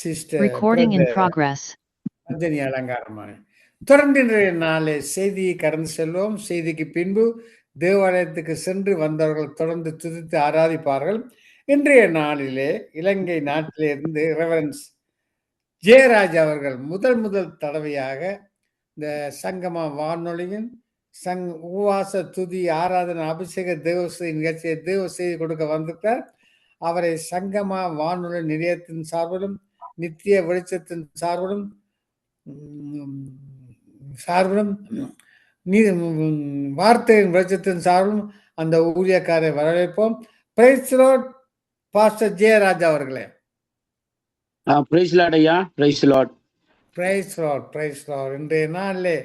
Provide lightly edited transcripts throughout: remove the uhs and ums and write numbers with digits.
Sister Recording in progress. Ranjani அலங்காரமான தொடர்ந்து இன்றைய நாளை செய்தியை கடந்து செல்வோம். செய்திக்கு பின்பு தேவாலயத்துக்கு சென்று வந்தவர்கள் தொடர்ந்து துதித்து ஆராதிப்பார்கள். இன்றைய நாளிலே இலங்கை நாட்டிலிருந்து ரெவரன்ஸ் ஜெயராஜ் அவர்கள் முதல் தடவையாக இந்த சங்கமா வானொலியின் உபவாச துதி ஆராதனை அபிஷேக தேவசை நிகழ்ச்சியை தேவ செய்தி கொடுக்க வந்திருக்கார். அவரை சங்கமா வானொலி நிலையத்தின் சார்பிலும் நித்திய வெளிச்சத்தின் சார்பிலும் வார்த்தையின் வெளிச்சத்தின் சார்பிலும் அந்த ஊழியக்காரை வரவேற்போம். பிரைஸ் லார்ட் பாஸ்டர் ஜெயராஜ் அவர்களே. பிரைஸ் லார்ட் ஐயா. Praise Lord. Praise Lord. Praise Lord. இன்றைய நாளிலே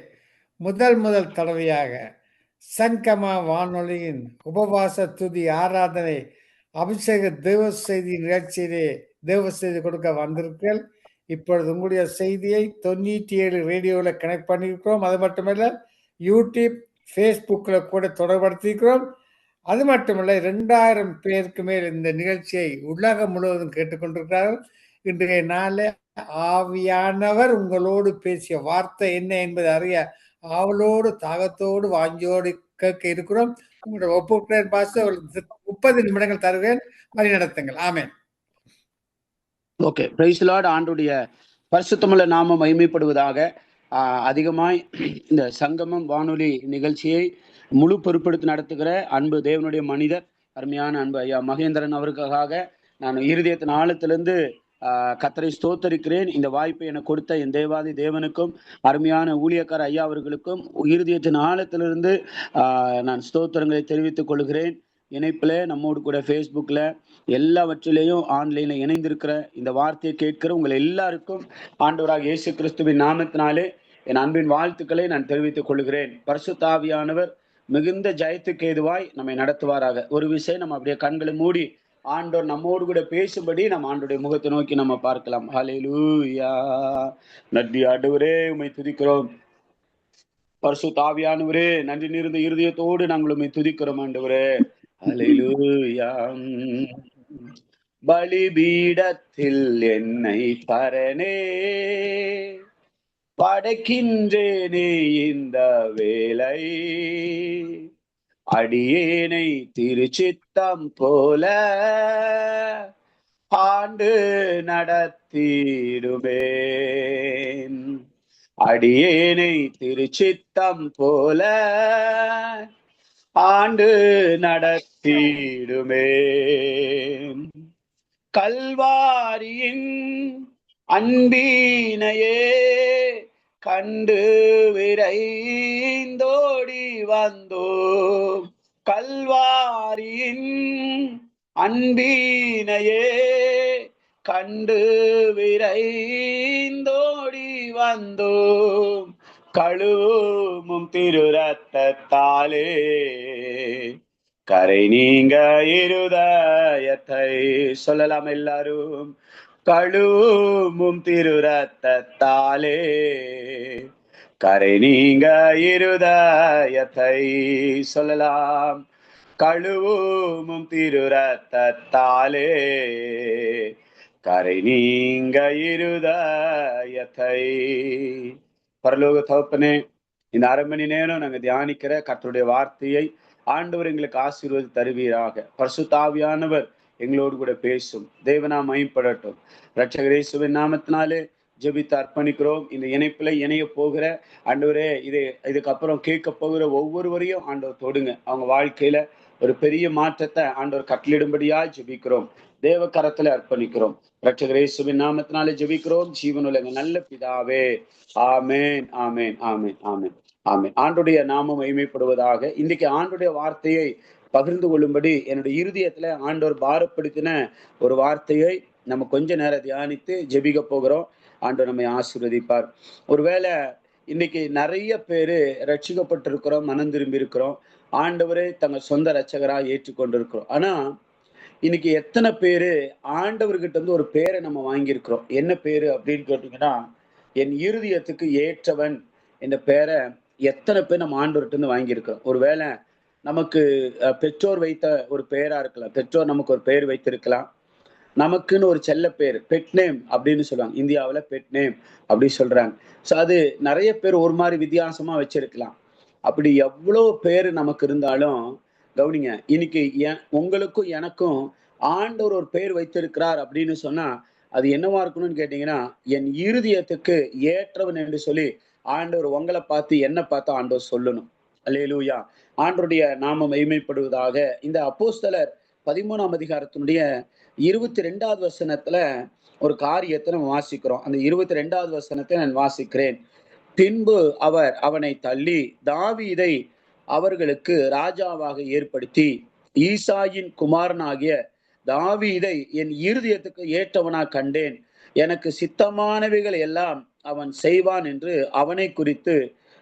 முதல் தடவையாக சங்கமா வானொலியின் உபவாச துதி ஆராதனை அபிஷேக தேவ செய்தி நிகழ்ச்சியிலே தேவ செய்தி கொடுக்க வந்திருக்கீர்கள். இப்பொழுது உங்களுடைய செய்தியை 97 ரேடியோவில் கனெக்ட் பண்ணியிருக்கிறோம். அது மட்டுமல்ல யூடியூப் ஃபேஸ்புக்கில் கூட தொடர்படுத்தியிருக்கிறோம். அது மட்டுமல்ல 2000 பேருக்கு மேல் இந்த நிகழ்ச்சியை உலகம் முழுவதும் கேட்டுக்கொண்டிருக்கிறார்கள். இன்றைய நாளில் ஆவியானவர் உங்களோடு பேசிய வார்த்தை என்ன என்பதை அறிய ஆவலோடு தாகத்தோடு வாஞ்சியோடு கேட்க இருக்கிறோம். உங்களுடைய ஒப்புக்கிறேன் பாஸ்டர். 30 நிமிடங்கள் தருவேன், வழி நடத்துங்கள். ஆமென். ஓகே. Praise Lord. ஆண்டுடைய பரிசுத்தமுள்ள நாமம் மகிமைப்படுவதாக. அதிகமாய் இந்த சங்கமம் வானொலி நிகழ்ச்சியை முழு பொறுப்பெடுத்து நடத்துகிற அன்பு தேவனுடைய மனிதர் அருமையான அன்பு ஐயா மகேந்திரன் அவருக்காக நான் இருதயத்தின் ஆழத்திலிருந்து கர்த்தரை ஸ்தோத்தரிக்கிறேன். இந்த வாய்ப்பை எனக்கு கொடுத்த என் தேவாதி தேவனுக்கும் அருமையான ஊழியக்கார ஐயா அவர்களுக்கும் இருதயத்தின் ஆழத்திலிருந்து நான் ஸ்தோத்திரங்களை தெரிவித்துக் கொள்கிறேன். இணைப்பில் நம்மோடு கூட ஃபேஸ்புக்கில் எல்லாவற்றிலேயும் ஆன்லைனில் இணைந்திருக்கிற இந்த வார்த்தையை கேட்கிற உங்கள் எல்லாருக்கும் ஆண்டவராக இயேசு கிறிஸ்துவின் நாமத்தினாலே என் அன்பின் வாழ்த்துக்களை நான் தெரிவித்துக் கொள்கிறேன். பரிசுத்த ஆவியானவர் மிகுந்த ஜெயத்துக்கு ஏதுவாய் நம்மை நடத்துவாராக. ஒரு விஷயம் நம்ம அப்படியே கண்களை மூடி ஆண்டவர் நம்மோடு கூட பேசும்படி நம்ம ஆண்டோடைய முகத்தை நோக்கி நம்ம பார்க்கலாம். ஹல்லேலூயா. நன்றி ஆண்டவரே, உம்மை துதிக்கிறோம். பரிசுத்த ஆவியானவரே, நன்றி நிறைந்த இருதயத்தோடு நாங்கள் உம்மை துதிக்கிறோம் ஆண்டவரே. ஹல்லேலூயா. பலிபீடத்தில் என்னை பரனே படைக்கின்றேனே இந்த வேளை, அடியேனை திருச்சித்தம் போல ஆண்டு நடத்திடுவேன். அடியேனை திருச்சித்தம் போல ஆண்டு நடத்திடுவேன். கல்வாரியின் அன்பினையே கண்டு விரைந்தோடி வந்தோம். கல்வாரியின் அன்பினையே கண்டு விரைந்தோடி வந்தோம். கழுவும் திரு ரத்தத்தாலே கரை நீங்க இருதயத்தை சொல்லலாம் எல்லாரும். கழுவும் திரு ரத்தத்தாலே கரை நீங்க இருதயத்தை சொல்லலாம். கழுவும் திரு ரத்தத்தாலே கரை நீங்க இருதயத்தை. பரலோக தகப்பனே, இந்த அரை மணி நேரம் நாங்க தியானிக்கிற கர்த்தருடைய வார்த்தையை ஆண்டவர் எங்களுக்கு ஆசீர்வாதி தருவீராக. பரிசுத்த ஆவியானவர் எங்களோடு கூட பேசும். தேவனா மகிமைப்படட்டும். இரட்சகர் இயேசுவின் நாமத்தினாலே ஜெபித்து அர்ப்பணிக்கிறோம். இந்த இணைப்புல இணைய போகிற ஆண்டவரே, இதுக்கப்புறம் கேட்க போகிற ஒவ்வொருவரையும் ஆண்டவர் தொடுங்க. அவங்க வாழ்க்கையில ஒரு பெரிய மாற்றத்தை ஆண்டவர் கட்டளிடும்படியா ஜெபிக்கிறோம். தேவ கரத்துல அர்ப்பணிக்கிறோம். இரட்சகர் இயேசுவின் நாமத்தினாலே ஜெபிக்கிறோம். ஜீவனுள்ள நல்ல பிதாவே. ஆமேன், ஆமேன், ஆமேன், ஆமேன், ஆமேன். ஆண்டுடைய நாமம் மகிமைப்படுவதாக. இன்னைக்கு ஆண்டுடைய வார்த்தையை பகிர்ந்து கொள்ளும்படி என்னுடைய இருதயத்துல ஆண்டவர் பாரப்படுத்தின ஒரு வார்த்தையை நம்ம கொஞ்ச நேரம் தியானித்து ஜெபிக்க போகிறோம். ஆண்டவர் நம்மை ஆசீர்வதிப்பார். ஒருவேளை இன்னைக்கு நிறைய பேரு ரட்சிக்கப்பட்டிருக்கிறோம், மனம் திரும்பி இருக்கிறோம், ஆண்டவரை தங்கள் சொந்த ரட்சகராக ஏற்றுக்கொண்டிருக்கிறோம். ஆனா இன்னைக்கு எத்தனை பேரு ஆண்டவர்கிட்ட இருந்து ஒரு பேரை நம்ம வாங்கியிருக்கிறோம்? என்ன பேரு அப்படின்னு கேட்டீங்கன்னா, என் இருதயத்துக்கு ஏற்றவன் என்ற பேரை எத்தனை பேர் நம்ம ஆண்டவர்கிட்ட இருந்து வாங்கியிருக்கிறோம்? ஒருவேளை நமக்கு பெற்றோர் வைத்த ஒரு பெயரா இருக்கலாம். பெற்றோர் நமக்கு ஒரு பெயர் வைத்திருக்கலாம். நமக்குன்னு ஒரு செல்ல பேர், பெட் நேம் அப்படின்னு சொல்லுவாங்க. இந்தியாவுல பெட் நேம் அப்படி சொல்றாங்க. ஸோ அது நெறைய பேர் ஒரு மாரி வித்தியாசமா வச்சிருக்கலாம். அப்படி எவ்வளோ பேரு நமக்கு இருந்தாலும், கவனிங்க, இன்னைக்கு உங்களுக்கும் எனக்கும் ஆண்டவர் ஒரு பெயர் வைத்திருக்கிறார் அப்படின்னு சொன்னா, அது என்னவா இருக்கணும்னு கேட்டீங்கன்னா, என் இருதயத்துக்கு ஏற்றவன் என்று சொல்லி ஆண்டவர் உங்கள பார்த்து, என்ன பார்த்து ஆண்டவர் சொல்லணும். அல்லேலூயா! ஆண்டவருடைய நாமம் மகிமைப்படுவதாக. இந்த அப்போஸ்தலர் 13ஆம் அதிகாரத்தினுடைய 22வது வசனத்துல ஒரு காரியத்த நம்ம வாசிக்கிறோம். அந்த 22வது வசனத்தை நான் வாசிக்கிறேன். பின்பு அவர் அவனை தள்ளி தாவீதை அவர்களுக்கு ராஜாவாக ஏற்படுத்தி, ஈசாயின் குமாரனாகிய தாவீதை என் இருதயத்துக்கு ஏற்றவனாக கண்டேன். எனக்கு சித்தமானவைகள் எல்லாம் அவன் செய்வான் என்று அவனை குறித்து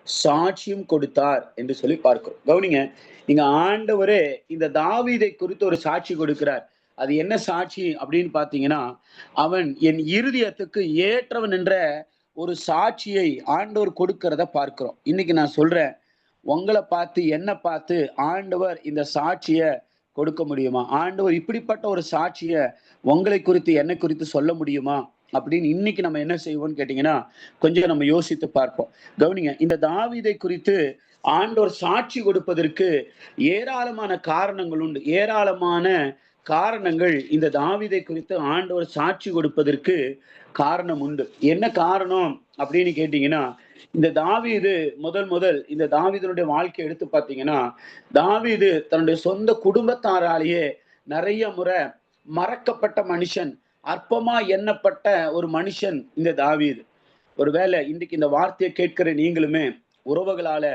சாட்சியும் கொடுத்தார் என்று சொல்லி பார்க்கிறோம். கவனிங்க, இங்க ஆண்டவரே இந்த தாவீதை குறித்து ஒரு சாட்சி கொடுக்கிறார். அது என்ன சாட்சி அப்படின்னு பாத்தீங்கன்னா, அவன் என் இருதயத்துக்கு ஏற்றவன் என்ற ஒரு சாட்சியை ஆண்டவர் கொடுக்கிறத பார்க்கிறோம். இன்னைக்கு நான் சொல்றேன், உங்களை பார்த்து என்ன பார்த்து ஆண்டவர் இந்த சாட்சிய கொடுக்க முடியுமா? ஆண்டவர் இப்படிப்பட்ட ஒரு சாட்சிய உங்களை குறித்து என்னை குறித்து சொல்ல முடியுமா அப்படின்னு இன்னைக்கு நம்ம என்ன செய்வோம்னு கேட்டீங்கன்னா, கொஞ்சம் நம்ம யோசித்து பார்ப்போம். கவனிங்க, இந்த தாவீதை குறித்து ஆண்டவர் சாட்சி கொடுப்பதற்கு ஏராளமான காரணங்கள் உண்டு. ஏராளமான காரணங்கள் இந்த தாவீதை குறித்து ஆண்டவர் சாட்சி கொடுப்பதற்கு காரணம் உண்டு. என்ன காரணம் அப்படின்னு கேட்டீங்கன்னா, இந்த தாவீது முதல் இந்த தாவீதனுடைய வாழ்க்கையை எடுத்து பார்த்தீங்கன்னா, தாவீது தன்னுடைய சொந்த குடும்பத்தாராலேயே நிறைய முறை மறக்கப்பட்ட மனுஷன், அற்பமா எண்ணப்பட்ட ஒரு மனுஷன் இந்த தாவீது. ஒருவேளை இன்னைக்கு இந்த வார்த்தையை கேட்கிற நீங்களுமே உறவுகளால,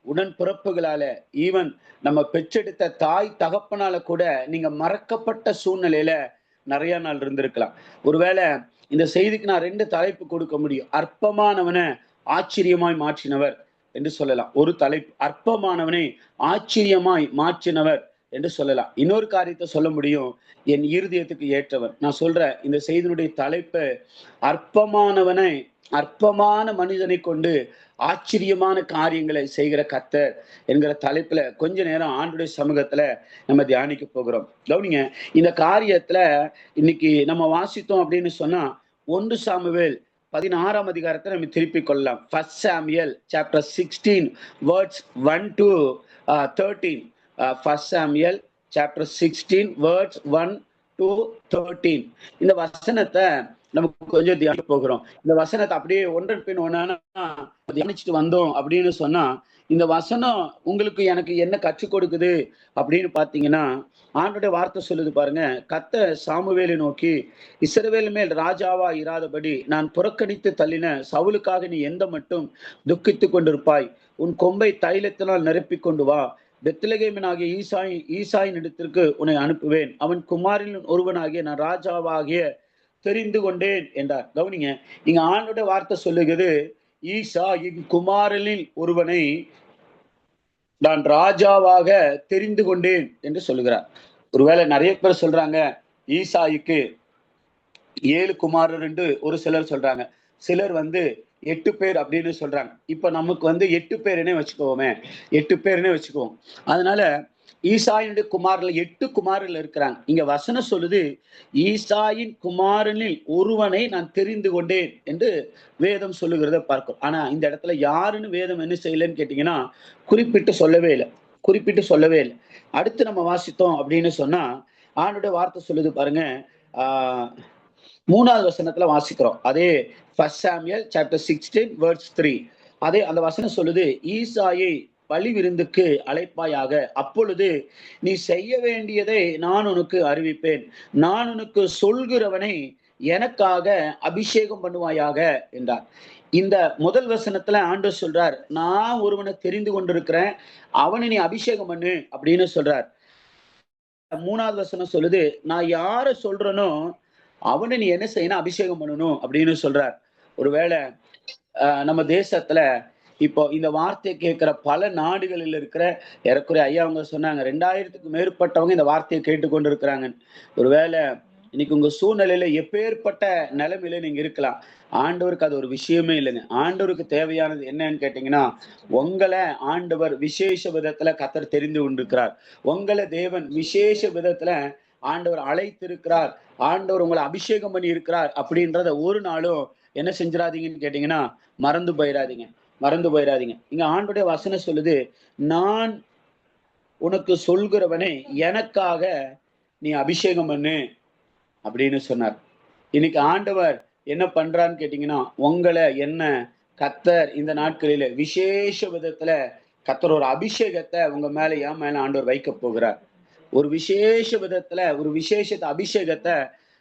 உடன்பிறப்புகளால, ஈவன் நம்ம பெற்றெடுத்த தாய் தகப்பனால கூட நீங்க மறக்கப்பட்ட சூழ்நிலையில நிறைய நாள் இருந்திருக்கலாம். ஒருவேளை இந்த செய்திக்கு நான் 2 தலைப்பு கொடுக்க முடியும். அற்பமானவனை ஆச்சரியமாய் மாற்றினவர் என்று சொல்லலாம். ஒரு தலைப்பு, அற்பமானவனை ஆச்சரியமாய் மாற்றினவர் என்று சொல்லலாம். இன்னொரு காரியத்தை சொல்ல முடியும், என் இருதயத்துக்கு ஏற்றவர். நான் சொல்றேன், இந்த செய்தியினுடைய தலைப்பு அற்பமானவனை, அற்பமான மனிதனை கொண்டு ஆச்சரியமான காரியங்களை செய்கிற கர்த்தர் என்கிற தலைப்புல கொஞ்ச நேரம் ஆண்டவருடைய சமூகத்துல நம்ம தியானிக்க போகிறோம். கவனிங்க, இந்த காரியத்துல இன்னைக்கு நம்ம வாசித்தோம் அப்படின்னு சொன்னா 1 சாமுவேல் 16ஆம் அதிகாரத்தை நம்ம திருப்பிக் கொள்ளலாம். 1 Samuel chapter 16 words 1 to 13. 1 Samuel chapter 16 words 1 to 13. இந்த வசனத்தை நமக்கு கொஞ்சம் தியானிக்க போகிறோம். இந்த வசனத்தை அப்படியே ஒன்றன் பின் ஒன்னா தியானிச்சுட்டு வந்தோம் அப்படின்னு சொன்னா, இந்த வசனம் உங்களுக்கு எனக்கு என்ன கற்றுக் கொடுக்குது அப்படின்னு பாத்தீங்கன்னா, ஆண்டவருடைய வார்த்தை சொல்லுது பாருங்க. கர்த்தர் சாமுவேலை நோக்கி, இஸ்ரவேல் மேல் ராஜாவா இராதபடி நான் புறக்கணித்து தள்ளின சவுலுக்காக நீ எந்த மட்டும் துக்கித்துக் கொண்டிருப்பாய்? உன் கொம்பை தைலத்தினால் நிரப்பிக் கொண்டு வா. பெத்லகேமனாகிய ஈசாயின் இடத்திற்கு உன்னை அனுப்புவேன். அவன் குமாரின் ஒருவனாகிய நான் ராஜாவாகிய தெரிந்து கொண்டேன் என்றார். கவனிங்க, இங்க ஆண்டோட வார்த்தை சொல்லுகிறது, ஈசா என் குமாரனில் ஒருவனை நான் ராஜாவாக தெரிந்து கொண்டேன் என்று சொல்லுகிறார். ஒருவேளை நிறைய பேர் சொல்றாங்க, ஈசாய்க்கு 7 குமாரர் என்று ஒரு சிலர் சொல்றாங்க. சிலர் 8 பேர் அப்படின்னு சொல்றாங்க. இப்ப நமக்கு 8 பேருன்னே வச்சுக்கோமே, 8 பேருன்னே வச்சுக்குவோம். அதனால ஈசாயினுடைய குமாரில் 8 குமாரில் இருக்கிறாங்க. இங்க வசனம் சொல்லுது, ஈசாயின் குமாரனில் ஒருவனை நான் தெரிந்து கொண்டேன் என்று வேதம் சொல்லுகிறத பார்க்கிறோம். ஆனா இந்த இடத்துல யாருன்னு வேதம் என்ன செய்யலன்னு கேட்டீங்கன்னா, குறிப்பிட்டு சொல்லவே இல்லை. அடுத்து நம்ம வாசித்தோம் அப்படின்னு சொன்னா, ஆண்டவருடைய வார்த்தை சொல்லுது பாருங்க. 3வது வசனத்துல வாசிக்கிறோம். அதே 1 சாமுவேல் chapter 16 verse 3. அதே அந்த வசனம் சொல்லுது, ஈசாயை பலி விருந்துக்கு அழைப்பாயாக, அப்பொழுது நீ செய்ய வேண்டியதை நான் உனக்கு அறிவிப்பேன். நான் உனக்கு சொல்கிறவனை எனக்காக அபிஷேகம் பண்ணுவாயாக என்றார். இந்த முதல் வசனத்துல ஆண்டவர் சொல்றார், நான் ஒருவனை தெரிந்து கொண்டிருக்கிறேன், அவனை நீ அபிஷேகம் பண்ணு அப்படின்னு சொல்றார். 3வது வசனம் சொல்லுது, நான் யார சொல்றேனோ அவனை நீ என்ன செய்யணும், அபிஷேகம் பண்ணணும் அப்படின்னு சொல்றார். ஒருவேளை நம்ம தேசத்துல இப்போ இந்த வார்த்தையை கேட்கிற பல நாடுகளில் இருக்கிற ஏறக்குறைய ஐயா அவங்க சொன்னாங்க, 2000க்கு மேற்பட்டவங்க இந்த வார்த்தையை கேட்டுக்கொண்டு இருக்கிறாங்க. ஒருவேளை இன்னைக்கு உங்க சூழ்நிலையில எப்பேற்பட்ட நிலைமையில நீங்க இருக்கலாம். ஆண்டவருக்கு அது ஒரு விஷயமே இல்லைங்க. ஆண்டவருக்கு தேவையானது என்னன்னு கேட்டீங்கன்னா, உங்களை ஆண்டவர் விசேஷ விதத்துல கர்த்தர் தெரிந்து கொண்டிருக்கிறார். உங்களை தேவன் விசேஷ விதத்துல ஆண்டவர் அழைத்திருக்கிறார், ஆண்டவர் உங்களை அபிஷேகம் பண்ணி இருக்கிறார் அப்படின்றத ஒரு நாளும் என்ன செஞ்சிடாதீங்கன்னு கேட்டீங்கன்னா மறந்து போயிடாதீங்க. மறந்து போயிடாதீங்க. இங்க ஆண்டவருடைய வசனம் சொல்லுது, நான் உனக்கு சொல்கிறவனை எனக்காக நீ அபிஷேகம் பண்ணு அப்படின்னு சொன்னார். இன்னைக்கு ஆண்டவர் என்ன பண்றான்னு கேட்டீங்கன்னா, உங்களை என்ன கர்த்தர் இந்த நாட்களில விசேஷ விதத்துல கர்த்தர் ஒரு அபிஷேகத்தை உங்க மேல என் மேல ஆண்டவர் வைக்க போகிறார். ஒரு விசேஷ விதத்துல ஒரு அபிஷேகத்தை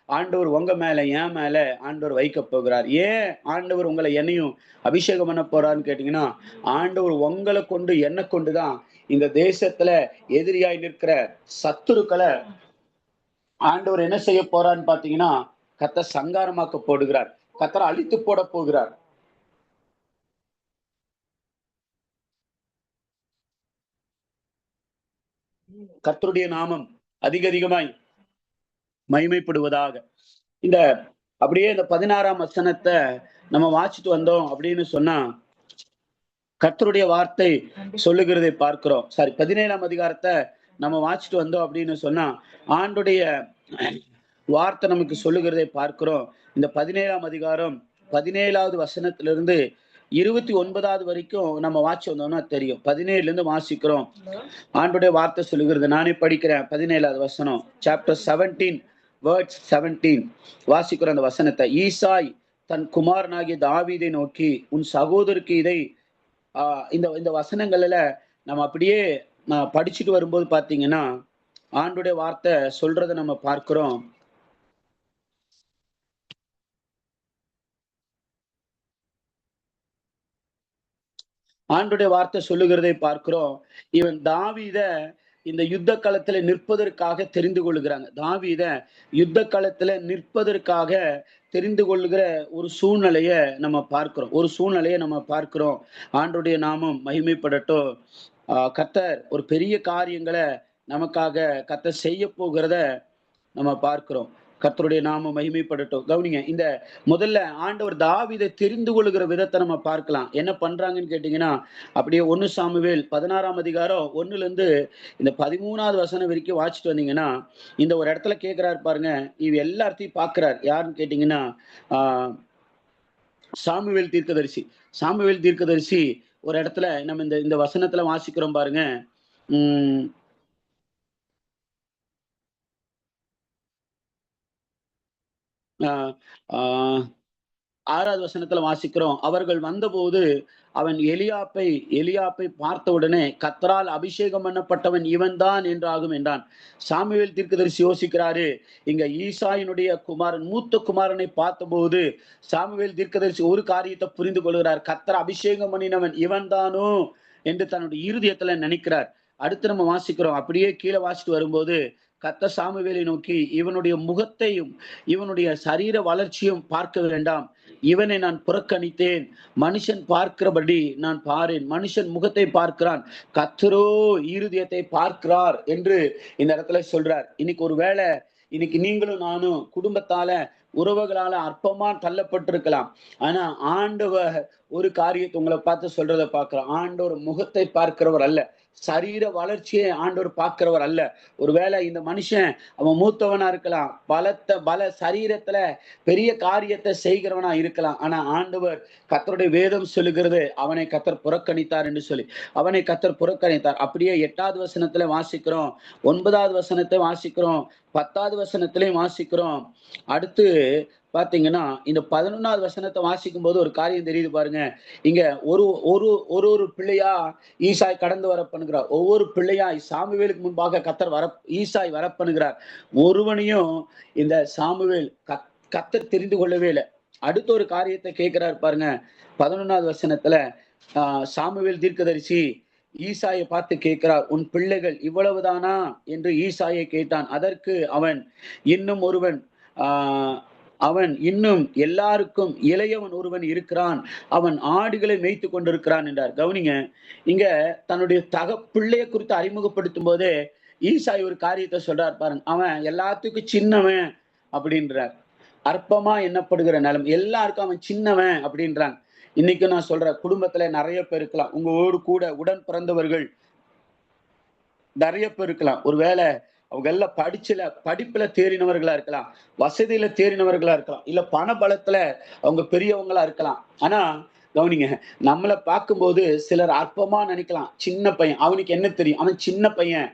ஆண்டவர் உங்க மேல என் மேல ஆண்டவர் வைக்க போகிறார். ஏன் ஆண்டவர் உங்களை என்னையும் அபிஷேகம் பண்ண போறான்னு கேட்டீங்கன்னா, ஆண்டவர் உங்களை கொண்டு என்ன கொண்டுதான் இந்த தேசத்துல எதிரியாய் நிற்கிற சத்துருக்களை ஆண்டவர் என்ன செய்ய போறான்னு பாத்தீங்கன்னா கர்த்தர் சங்காரமாக்க போடுகிறார். கர்த்தர் அழித்து போட போகிறார். கர்த்தருடைய நாமம் அதிகமாய் மகிமைப்படுவதாக. இந்த அப்படியே இந்த 16ஆம் வசனத்தை நம்ம வாசிட்டு வந்தோம் அப்படின்னு சொன்னா கர்த்தருடைய வார்த்தை சொல்லுகிறதை பார்க்கிறோம். 17ஆம் அதிகாரத்தை நம்ம வாசிட்டு வந்தோம் அப்படின்னு சொன்னா ஆண்டுடைய வார்த்தை நமக்கு சொல்லுகிறதை பார்க்கிறோம். இந்த 17ஆம் அதிகாரம் 17வது வசனத்திலிருந்து 29வது வரைக்கும் நம்ம வாசி வந்தோம்னா தெரியும். 17ல இருந்து வாசிக்கிறோம். ஆண்டுடைய வார்த்தை சொல்லுகிறது. நானே படிக்கிறேன். 17வது வசனம், சாப்டர் 17 வேர்ட்ஸ் 17 வாசிக்கிறோம் அந்த வசனத்தை. ஈசாய் தன் குமாரனாகிய தாவீதை நோக்கி, உன் சகோதரருக்கு இதை இந்த வசனங்கள்ல நம்ம அப்படியே படிச்சுட்டு வரும்போது பாத்தீங்கன்னா ஆண்டுடைய வார்த்தை சொல்றதை நம்ம பார்க்கிறோம். ஆண்டுடைய வார்த்தை சொல்லுகிறதை பார்க்கிறோம். இவன் தாவீத இந்த யுத்த களத்துல நிற்பதற்காக தெரிந்து கொள்ளுகிறாங்க. தாவீத யுத்த களத்துல நிற்பதற்காக தெரிந்து கொள்ளுகிற ஒரு சூழ்நிலைய நம்ம பார்க்கிறோம். ஆண்டுடைய நாமம் மகிமைப்படட்டும். கர்த்தர் ஒரு பெரிய காரியங்களை நமக்காக கர்த்தர் செய்ய போகிறத நம்ம பார்க்கிறோம். கர்த்தருடைய நாமம் மகிமைப்படட்டும். கவனிங்க, இந்த முதல்ல ஆண்டவர் தாவீதை தெரிந்து கொள்ளுகிற விதத்தை நம்ம பார்க்கலாம். என்ன பண்றாங்கன்னு கேட்டீங்கன்னா, அப்படியே 1 சாமுவேல் 16ஆம் அதிகாரம் 1ல இருந்து இந்த 13வது வசனம் வரைக்கும் வாசிட்டு வந்தீங்கன்னா, இந்த ஒரு இடத்துல கேட்கிறாரு பாருங்க. இவ எல்லாத்தையும் பார்க்கிறார். யாருன்னு கேட்டீங்கன்னா சாமுவேல் தீர்க்கதரிசி ஒரு இடத்துல நம்ம இந்த வசனத்துல வாசிக்கிறோம் பாருங்க. 6வது வசனத்துல வாசிக்கிறோம். அவர்கள் வந்தபோது அவன் எலியாப்பை பார்த்தவுடனே கர்த்தரால் அபிஷேகம் பண்ணப்பட்டவன் இவன் தான் என்றாகும் என்றான். சாமுவேல் தீர்க்கதரிசி யோசிக்கிறாரு. இங்க ஈசாயினுடைய மூத்த குமாரனை பார்த்தபோது சாமுவேல் தீர்க்கதரிசி ஒரு காரியத்தை புரிந்து கொள்கிறார். கர்த்தர் அபிஷேகம் பண்ணினவன் இவன் தானோ என்று தன்னுடைய இருதயத்துல நினைக்கிறார். அடுத்து நம்ம வாசிக்கிறோம். அப்படியே கீழே வாசிட்டு வரும்போது கர்த்தர் சாமுவேலை நோக்கி, இவனுடைய முகத்தையும் இவனுடைய சரீர வளர்ச்சியும் பார்க்க வேண்டாம், இவனை நான் புறக்கணித்தேன், மனுஷன் பார்க்கிறபடி நான் பாரேன், மனுஷன் முகத்தை பார்க்கிறான், கர்த்தரோ இருதயத்தை பார்க்கிறார் என்று இந்த இடத்துல சொல்றார். இன்னைக்கு நீங்களும் நானும் குடும்பத்தால உறவுகளால அற்பமா தள்ளப்பட்டிருக்கலாம். ஆனா ஆண்டவர் ஒரு காரியத்தை உங்களை பார்த்து சொல்றதை பார்க்கிறோம். ஆண்டவர் முகத்தை பார்க்கிறவர் அல்ல, சரீர வளர்ச்சியை ஆண்டவர் பார்க்கிறவர் அல்ல. ஒருவேளை இந்த மனுஷன் அவன் மூத்தவனா இருக்கலாம், பல சரீரத்துல பெரிய காரியத்தை செய்கிறவனா இருக்கலாம். ஆனா ஆண்டவர் கர்த்தருடைய வேதம் சொல்லுகிறது அவனை கர்த்தர் புறக்கணித்தார் என்று சொல்லி. அவனை கர்த்தர் புறக்கணித்தார். அப்படியே 8வது வசனத்துல வாசிக்கிறோம், 9வது வசனத்தை வாசிக்கிறோம், 10வது வசனத்திலையும் வாசிக்கிறோம். அடுத்து பாத்தீங்கன்னா இந்த 11வது வசனத்தை வாசிக்கும் போது ஒரு காரியம் தெரியுது பாருங்க. இங்க ஒரு பிள்ளையா ஈசாய் கடந்து வர பண்ணுகிறார். ஒவ்வொரு பிள்ளையாய் சாமுவேலுக்கு முன்பாக ஈசாய் வர பண்ணுகிறார். ஒருவனையும் இந்த சாமுவேல் கர்த்தர் தெரிந்து கொள்ளவே இல்லை. அடுத்த ஒரு காரியத்தை கேட்கிறார் பாருங்க. 11வது வசனத்துல சாமுவேல் தீர்க்கதரிசி ஈசாயை பார்த்து கேட்கிறார், உன் பிள்ளைகள் இவ்வளவுதானா என்று ஈசாயை கேட்டான். அதற்கு அவன் இன்னும் எல்லாருக்கும் இளையவன் ஒருவன் இருக்கிறான், அவன் ஆடுகளை மேய்த்து கொண்டிருக்கிறான் என்றார். கவனிங்க, இங்க தன்னுடைய பிள்ளைய குறித்து அறிமுகப்படுத்தும் போதே ஈசாய் ஒரு காரியத்தை சொல்றார் பாருங்க. அவன் எல்லாத்துக்கும் சின்னவன் அப்படின்றார். அற்பமா எண்ணப்படுகிற நிலம், எல்லாருக்கும் அவன் சின்னவன் அப்படின்றாங்க. இன்னைக்கு நான் சொல்ற குடும்பத்துல நிறைய பேர் இருக்கலாம், உங்களோடு கூட உடன் பிறந்தவர்கள் நிறைய பேர் இருக்கலாம். ஒருவேளை அவங்க எல்லாம் படிப்புல தேறினவர்களா இருக்கலாம், வசதியில தேறினவர்களா இருக்கலாம், இல்ல பண பலத்துல அவங்க பெரியவங்களா இருக்கலாம். ஆனா கவனிங்க, நம்மள பார்க்கும்போது சிலர் அற்பமா நினைக்கலாம். சின்ன பையன், அவனுக்கு என்ன தெரியும், அவன் சின்ன பையன்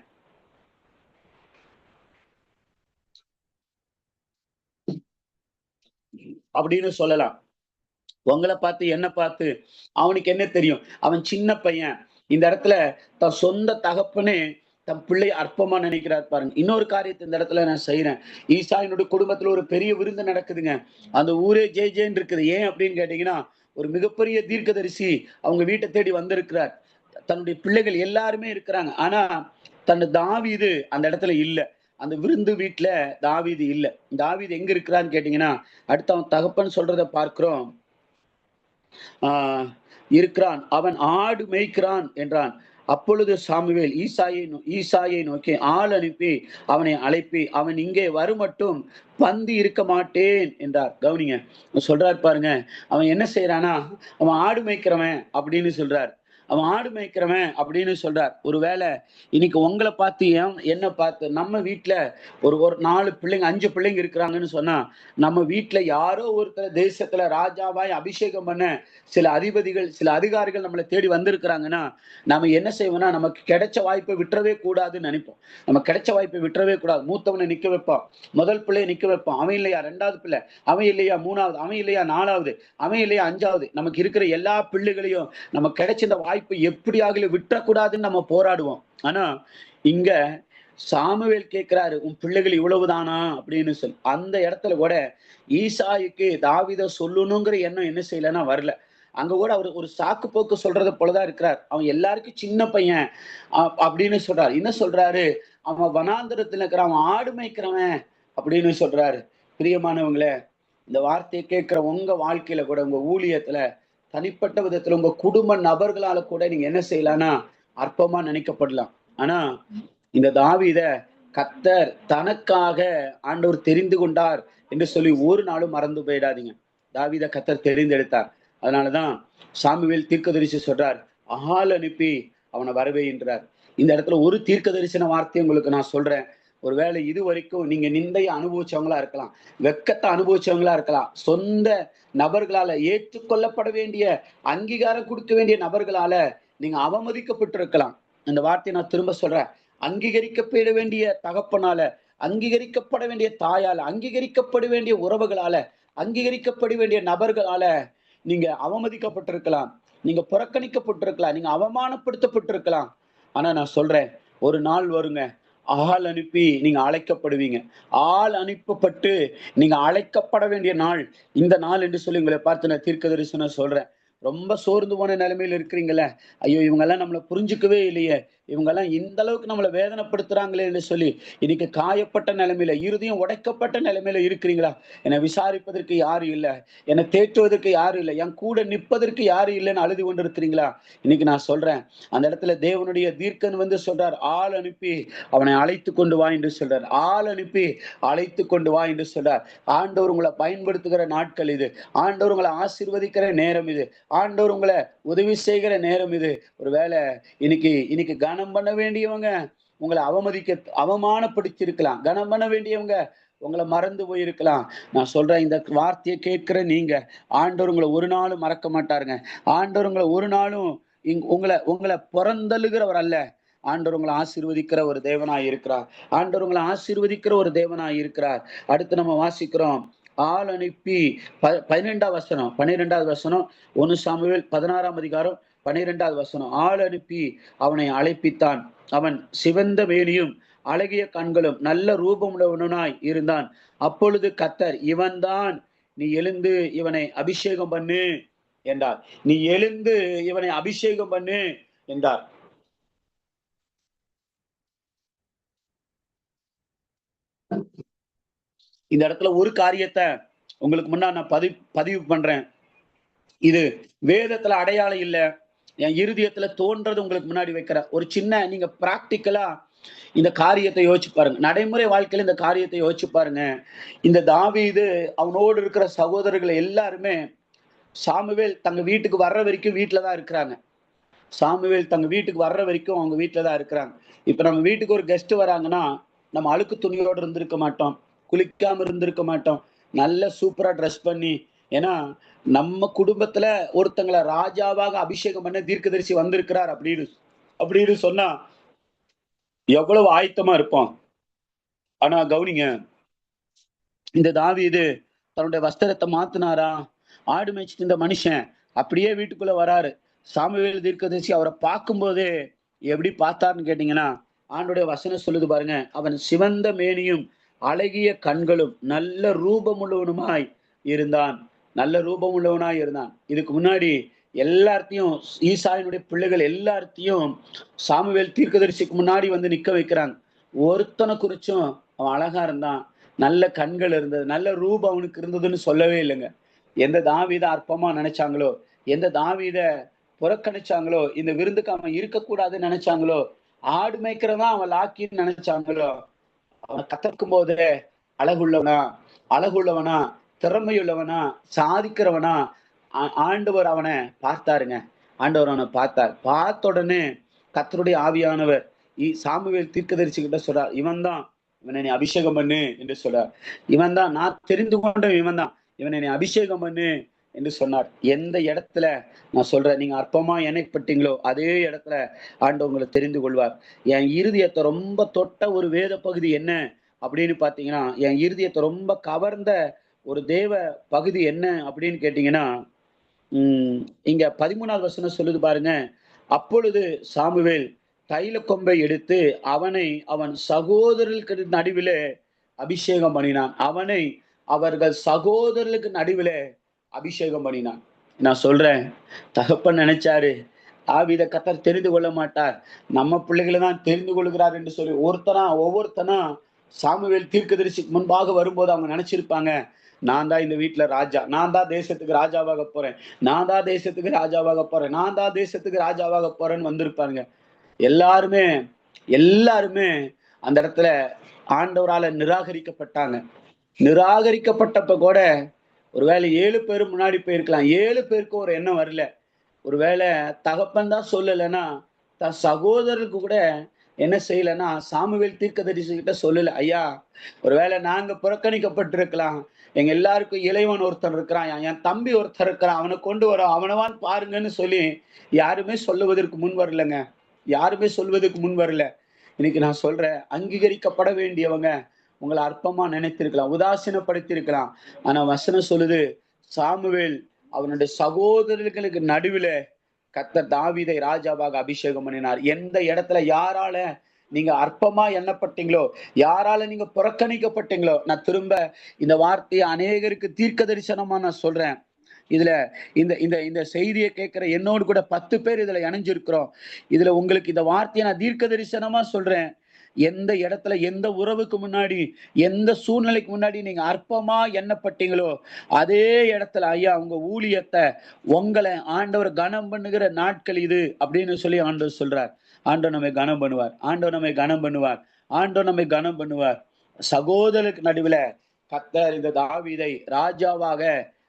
அப்படின்னு சொல்லலாம். உங்கள பார்த்து, என்ன பார்த்து, அவனுக்கு என்ன தெரியும்? அவன் சின்ன பையன். இந்த இடத்துல தன் சொந்த தகப்பனே தன் பிள்ளைய அற்பமா நினைக்கிறார் பாருங்க. இன்னொரு காரியத்த இந்த இடத்துல நான் செய்றேன். ஈசாயினுடைய குடும்பத்துல ஒரு பெரிய விருந்து நடக்குதுங்க. அந்த ஊரே ஜே ஜேன்னு இருக்குது. ஏன் அப்படின்னு கேட்டீங்கன்னா, ஒரு மிகப்பெரிய தீர்க்கதரிசி அவங்க வீட்ட தேடி வந்திருக்கிறார். தன்னுடைய பிள்ளைகள் எல்லாருமே இருக்கிறாங்க. ஆனா, தாவீது அந்த இடத்துல இல்ல. அந்த விருந்து வீட்ல தாவீது இல்ல. தாவீது எங்க இருக்கிறான்னு கேட்டீங்கன்னா, அடுத்து அவன் தகப்பன் சொல்றத பார்க்கிறோம். ஆஹ் இருக்கிறான், அவன் ஆடு மேய்க்கிறான் என்றான். அப்பொழுது சாமுவேல் ஈசாயை நோக்கி ஆள் அனுப்பி அவனை அழைப்பி, அவன் இங்கே வருமட்டும் பந்தி இருக்க மாட்டேன் என்றார். கவனிங்க, சொல்றாரு பாருங்க. அவன் என்ன செய்யறானா, அவன் ஆடு மேய்க்கிறவன் அப்படின்னு சொல்றார். அவன் ஆடு மேய்க்கிறவன் அப்படின்னு சொல்றார். ஒருவேளை இன்னைக்கு உங்களை பார்த்து என்ன பார்த்து நம்ம வீட்டுல ஒரு ஒரு 4 பிள்ளைங்க 5 பிள்ளைங்க இருக்கிறாங்கன்னு சொன்னா, நம்ம வீட்டுல யாரோ ஒருத்தர் தேசத்துல ராஜாவாய் அபிஷேகம் பண்ண சில அதிபதிகள், சில அதிகாரிகள் நம்மளை தேடி வந்திருக்கிறாங்கன்னா, நம்ம என்ன செய்வோம்னா, நமக்கு கிடைச்ச வாய்ப்பை விட்டுறவே கூடாதுன்னு நினைப்போம். நம்ம கிடைச்ச வாய்ப்பை விட்டுறவே கூடாது. மூத்தவனை நிக்க வைப்போம், முதல் பிள்ளையை நிக்க வைப்போம். அவன் இல்லையா 2வது பிள்ளை, அவன் இல்லையா 3வது, அவன் இல்லையா 4வது, அவன் இல்லையா 5வது. நமக்கு இருக்கிற எல்லா பிள்ளைகளையும் நம்ம கிடைச்ச இந்த வாய்ப்பை எப்படியாக விட்டுறக்கூடாதுன்னு நம்ம போராடுவோம். ஆனா இங்க சாமுவேல் கேட்கிறாரு, உன் பிள்ளைகள் இவ்வளவுதானா அப்படின்னு சொல்லி. அந்த இடத்துல கூட ஈசாய்க்கு தாவீதை சொல்லணுங்கிற எண்ணம் என்ன செய்யலன்னா வரல. அங்க கூட அவர் ஒரு சாக்கு போக்கு சொல்றத போலதான் இருக்கிறார். அவன் எல்லாருக்கும் சின்ன பையன் அப்படின்னு சொல்றாரு. என்ன சொல்றாரு, அவன் வனாந்திரத்துல இருக்கிற அவன் ஆடு மேய்க்கிறவன் அப்படின்னு சொல்றாரு. பிரியமானவங்களே, இந்த வார்த்தையை கேட்கிற உங்க வாழ்க்கையில கூட, உங்க ஊழியத்துல, தனிப்பட்ட விதத்துல, உங்க குடும்ப நபர்களால கூட நீங்க என்ன செய்யலாம்னா அற்பமா நினைக்கப்படலாம். ஆனா இந்த தாவீத கர்த்தர் தனக்காக ஆண்டவர் தெரிந்து கொண்டார் என்று சொல்லி ஒரு நாளும் மறந்து போயிடாதீங்க. தாவீத கர்த்தர் தெரிந்தெடுத்தார். அதனாலதான் சாமுவேல் தீர்க்கதரிசி சொல்றார், ஆள் அனுப்பி அவனை வரவேன்றார். இந்த இடத்துல ஒரு தீர்க்க தரிசன வார்த்தை உங்களுக்கு நான் சொல்றேன். ஒருவேளை இது வரைக்கும் நீங்க நிந்தைய அனுபவிச்சவங்களா இருக்கலாம், வெக்கத்தை அனுபவிச்சவங்களா இருக்கலாம், சொந்த நபர்களால ஏற்றுக்கொள்ளப்பட வேண்டிய, அங்கீகாரம் கொடுக்க வேண்டிய நபர்களால நீங்க அவமதிக்கப்பட்டிருக்கலாம். இந்த வார்த்தையை நான் திரும்ப சொல்றேன். அங்கீகரிக்கப்பட வேண்டிய தகப்பனால, அங்கீகரிக்கப்பட வேண்டிய தாயால, அங்கீகரிக்கப்பட வேண்டிய உறவுகளால, அங்கீகரிக்கப்பட வேண்டிய நபர்களால நீங்க அவமதிக்கப்பட்டிருக்கலாம், நீங்க புறக்கணிக்கப்பட்டிருக்கலாம், நீங்க அவமானப்படுத்தப்பட்டிருக்கலாம். ஆனா நான் சொல்றேன், ஒரு நாள் வருங்க, ஆள் அனுப்பி நீங்க அழைக்கப்படுவீங்க. ஆள் அனுப்பப்பட்டு நீங்க அழைக்கப்பட வேண்டிய நாள் இந்த நாள் என்று சொல்லி உங்களை பார்த்து நான் தீர்க்க தரிசனம் சொல்றேன். ரொம்ப சோர்ந்து போன நிலைமையில இருக்கிறீங்கள, ஐயோ இவங்க எல்லாம் நம்மளை புரிஞ்சுக்கவே இல்லையே, இவங்க எல்லாம் இந்த அளவுக்கு நம்மளை வேதனைப்படுத்துறாங்களே என்று சொல்லி இன்னைக்கு காயப்பட்ட நிலைமையில, இருதயம் உடைக்கப்பட்ட நிலைமையில இருக்கிறீங்களா? என்னை விசாரிப்பதற்கு யாரும் இல்லை, என்னை தேற்றுவதற்கு யாரும் இல்லை, என் கூட நிற்பதற்கு யாரும் இல்லைன்னு அழுது கொண்டு இருக்கிறீங்களா? இன்னைக்கு நான் சொல்றேன், அந்த இடத்துல தேவனுடைய தீர்க்கன் வந்து சொல்றார், ஆள் அனுப்பி அவனை அழைத்து கொண்டு வா என்று சொல்றார். ஆள் அனுப்பி அழைத்து கொண்டு வா என்று சொல்றார். ஆண்டவர் உங்களை பயன்படுத்துகிற நாட்கள் இது. ஆண்டவர் உங்களை ஆசீர்வதிக்கிற நேரம் இது. ஆண்டவர் உங்களை உதவி செய்கிற நேரம் இது. ஒருவேளை இன்னைக்கு கனம் பண்ண வேண்டியவங்க உங்களை அவமானப்படுத்தி இருக்கலாம். கனம் பண்ண வேண்டியவங்க உங்களை மறந்து போயிருக்கலாம். நான் சொல்றேன், இந்த வார்த்தையை கேட்கிற நீங்க, ஆண்டவர் உங்களை ஒரு நாளும் மறக்க மாட்டாருங்க. ஆண்டவர் உங்களை ஒரு நாளும் உங்களை உங்களை புறந்தள்ளுகிறவர் அல்ல. ஆண்டவர் உங்களை ஆசீர்வதிக்கிற ஒரு தேவனாய் இருக்கிறார். ஆண்டவர் உங்களை ஆசீர்வதிக்கிற ஒரு தேவனாய் இருக்கிறார். அடுத்து நம்ம வாசிக்கிறோம், ஆள் அனுப்பி 12வது வசனம் 1 சாமுவேல் 16ஆம் அதிகாரம் 12வது வசனம். ஆள் அனுப்பி அவனை அழைப்பித்தான். அவன் சிவந்த மேனியும் அழகிய கண்களும் நல்ல ரூபமுள்ளவனாய் இருந்தான். அப்பொழுது கர்த்தர், இவன்தான், நீ எழுந்து இவனை அபிஷேகம் பண்ணு என்றார். நீ எழுந்து இவனை அபிஷேகம் பண்ணு என்றார். இந்த இடத்துல ஒரு காரியத்தை உங்களுக்கு முன்னா நான் பதிவு பண்றேன். இது வேதத்துல அடையாளம் இல்ல, என் இருதயத்துல தோன்றது உங்களுக்கு முன்னாடி வைக்கிற ஒரு சின்ன, நீங்க பிராக்டிக்கலா இந்த காரியத்தை யோசிச்சு பாருங்க. நடைமுறை வாழ்க்கையில இந்த காரியத்தை யோசிச்சு பாருங்க. இந்த தாவீது அவனோடு இருக்கிற சகோதரர்கள் எல்லாருமே சாமுவேல் தங்க வீட்டுக்கு வர்ற வரைக்கும் வீட்டுலதான் இருக்கிறாங்க. சாமுவேல் தங்க வீட்டுக்கு வர்ற வரைக்கும் அவங்க வீட்டுலதான் இருக்கிறாங்க. இப்ப நம்ம வீட்டுக்கு ஒரு கெஸ்ட் வராங்கன்னா நம்ம அழுக்கு துணியோடு இருந்திருக்க மாட்டோம், குளிக்காம இருந்திருக்க மாட்டோம். நல்ல சூப்பரா ட்ரெஸ் பண்ணி, ஏன்னா நம்ம குடும்பத்துல ஒருத்தங்களை ராஜாவாக அபிஷேகம் பண்ண தீர்க்கதரிசி வந்திருக்கிறார் அப்படின்னு அப்படின்னு சொன்னா எவ்வளவு ஆயத்தமா இருப்போம். ஆனா கவனிங்க, இந்த தாவீது தன்னுடைய வஸ்திரத்தை மாத்தினாரா? ஆடு மேய்ச்சிட்டு இந்த மனுஷன் அப்படியே வீட்டுக்குள்ள வராரு. சாமுவேல் தீர்க்கதரிசி அவரை பார்க்கும்போதே எப்படி பார்த்தாருன்னு கேட்டீங்கன்னா, ஆண்டுடைய வசனம் சொல்லுது பாருங்க, அவன் சிவந்த மேனியும் அழகிய கண்களும் நல்ல ரூபமுள்ளவனுமாய் இருந்தான். நல்ல ரூபமுள்ளவனாய் இருந்தான். இதுக்கு முன்னாடி எல்லாத்தையும் ஈசாயினுடைய பிள்ளைகள் எல்லாத்தையும் சாமுவேல் தீர்க்கதரிசிக்கு முன்னாடி வந்து நிக்க வைக்கிறாங்க. ஒருத்தனை குறிச்சும் அவன் அழகா இருந்தான், நல்ல கண்கள் இருந்தது, நல்ல ரூபம் அவனுக்கு இருந்ததுன்னு சொல்லவே இல்லைங்க. எந்த தாவீத அற்பமா நினைச்சாங்களோ, எந்த தாவீத புறக்கணிச்சாங்களோ, இந்த விருந்துக்கு அவன் இருக்கக்கூடாதுன்னு நினைச்சாங்களோ, ஆடு மேய்க்கிறதா அவன் லாக்கின்னு நினைச்சாங்களோ, அவன் கத்தக்கும் போதே அழகுள்ளவனா, அழகுள்ளவனா, திறமையுள்ளவனா, சாதிக்கிறவனா, ஆண்டவர் அவனை பார்த்தாருங்க. ஆண்டவர் அவனை பார்த்தார். பார்த்த உடனே கர்த்தருடைய ஆவியானவர் சாமுவேல் தீர்க்கதரிசி கிட்ட சொல்றார், இவன் தான், இவனை நீ அபிஷேகம் பண்ணு என்று சொல்றார். இவன் தான், நான் தெரிந்து கொண்ட இவன் தான், இவனை நீ அபிஷேகம் பண்ணு என்று சொன்னார். எந்த இடத்துல நான் சொல்றேன், நீங்க அற்பமா இணைப்பட்டீங்களோ அதே இடத்துல ஆண்டவர் உங்களை தெரிந்து கொள்வார். என் இருதயத்தை ரொம்ப தொட்ட ஒரு வேத பகுதி என்ன அப்படின்னு பாத்தீங்கன்னா, என் இருதயத்தை ரொம்ப கவர்ந்த ஒரு தேவ பகுதி என்ன அப்படின்னு கேட்டீங்கன்னா, இங்க 13வது வசனம் சொல்லுது பாருங்க. அப்பொழுது சாமுவேல் தைல கொம்பை எடுத்து அவனை அவன் சகோதரர்களுக்கு நடுவிலே அபிஷேகம் பண்ணினான். அவனை அவர்கள் சகோதரர்களுக்கு நடுவிலே அபிஷேகம் பண்ணினான். நான் சொல்றேன், தகப்பன் நினைச்சாரு ஆவித கர்த்தர் தெரிந்து கொள்ள மாட்டார், நம்ம பிள்ளைகளை தான் தெரிந்து கொள்கிறார் என்று சொல்லி ஒவ்வொருத்தனா சாமுவேல் தீர்க்கதரிசிக்கு முன்பாக வரும்போது அவங்க நினைச்சிருப்பாங்க, நான் தான் இந்த வீட்டுல ராஜா, நான் தான் தேசத்துக்கு ராஜாவாக போறேன், நான் தான் தேசத்துக்கு ராஜாவாக போறேன், நான் தான் தேசத்துக்கு ராஜாவாக போறேன்னு வந்திருப்பாங்க. எல்லாருமே எல்லாருமே அந்த இடத்துல ஆண்டவரால நிராகரிக்கப்பட்டாங்க. நிராகரிக்கப்பட்டப்ப கூட ஒருவேளை 7 பேரும் முன்னாடி போயிருக்கலாம். 7 பேருக்கு ஒரு எண்ணம் வரல. ஒருவேளை தகப்பன் தான் சொல்லலைன்னா தன் சகோதரருக்கு கூட என்ன செய்யலைன்னா சாமுவேல் தீர்க்கதரிசி கிட்ட சொல்லல, ஐயா ஒருவேளை நாங்க புறக்கணிக்கப்பட்டிருக்கலாம், எங்க எல்லாருக்கும் இளைவன் ஒருத்தன் இருக்கிறான், என் தம்பி ஒருத்தர் இருக்கிறான், அவனை கொண்டு வரோம், அவனவான் பாருங்கன்னு சொல்லி யாருமே சொல்லுவதற்கு முன் வரலங்க. யாருமே சொல்வதற்கு முன் வரல. இன்னைக்கு நான் சொல்றேன், அங்கீகரிக்கப்பட வேண்டியவங்க உங்களை அற்பமா நினைத்திருக்கலாம், உதாசீனப்படுத்திருக்கலாம். ஆனா வசனம் சொல்லுது, சாமுவேல் அவனுடைய சகோதரர்களுக்கு நடுவில் கர்த்தர் தாவீதை ராஜாவாக அபிஷேகம் பண்ணினார். எந்த இடத்துல யாரால நீங்க அற்பமா எண்ணப்பட்டீங்களோ, யாரால நீங்க புறக்கணிக்கப்பட்டீங்களோ, நான் திரும்ப இந்த வார்த்தையை அநேகருக்கு தீர்க்க தரிசனமா நான் சொல்றேன். இதுல இந்த இந்த இந்த செய்தியை கேட்கிற என்னோடு கூட 10 பேர் இதுல இணைஞ்சிருக்கிறோம். இதுல உங்களுக்கு இந்த வார்த்தையை நான் தீர்க்க தரிசனமா சொல்றேன். எந்த இடத்துல எந்த உறவுக்கு முன்னாடி எந்த சூழ்நிலைக்கு முன்னாடி நீங்க அற்பமா எண்ணப்பட்டீங்களோ அதே இடத்துல ஐயா உங்க ஊழியத்தை உங்களை ஆண்டவர் கனம் பண்ணுகிற நாட்கள் இது அப்படின்னு சொல்லி ஆண்டவர் சொல்றார். ஆண்டவர் நம்மை கனம் பண்ணுவார், ஆண்டவர் நம்மை கனம் பண்ணுவார், ஆண்டவர் நம்மை கனம் பண்ணுவார். சகோதரருக்கு நடுவில் கர்த்தர் இந்த தாவீதை ராஜாவாக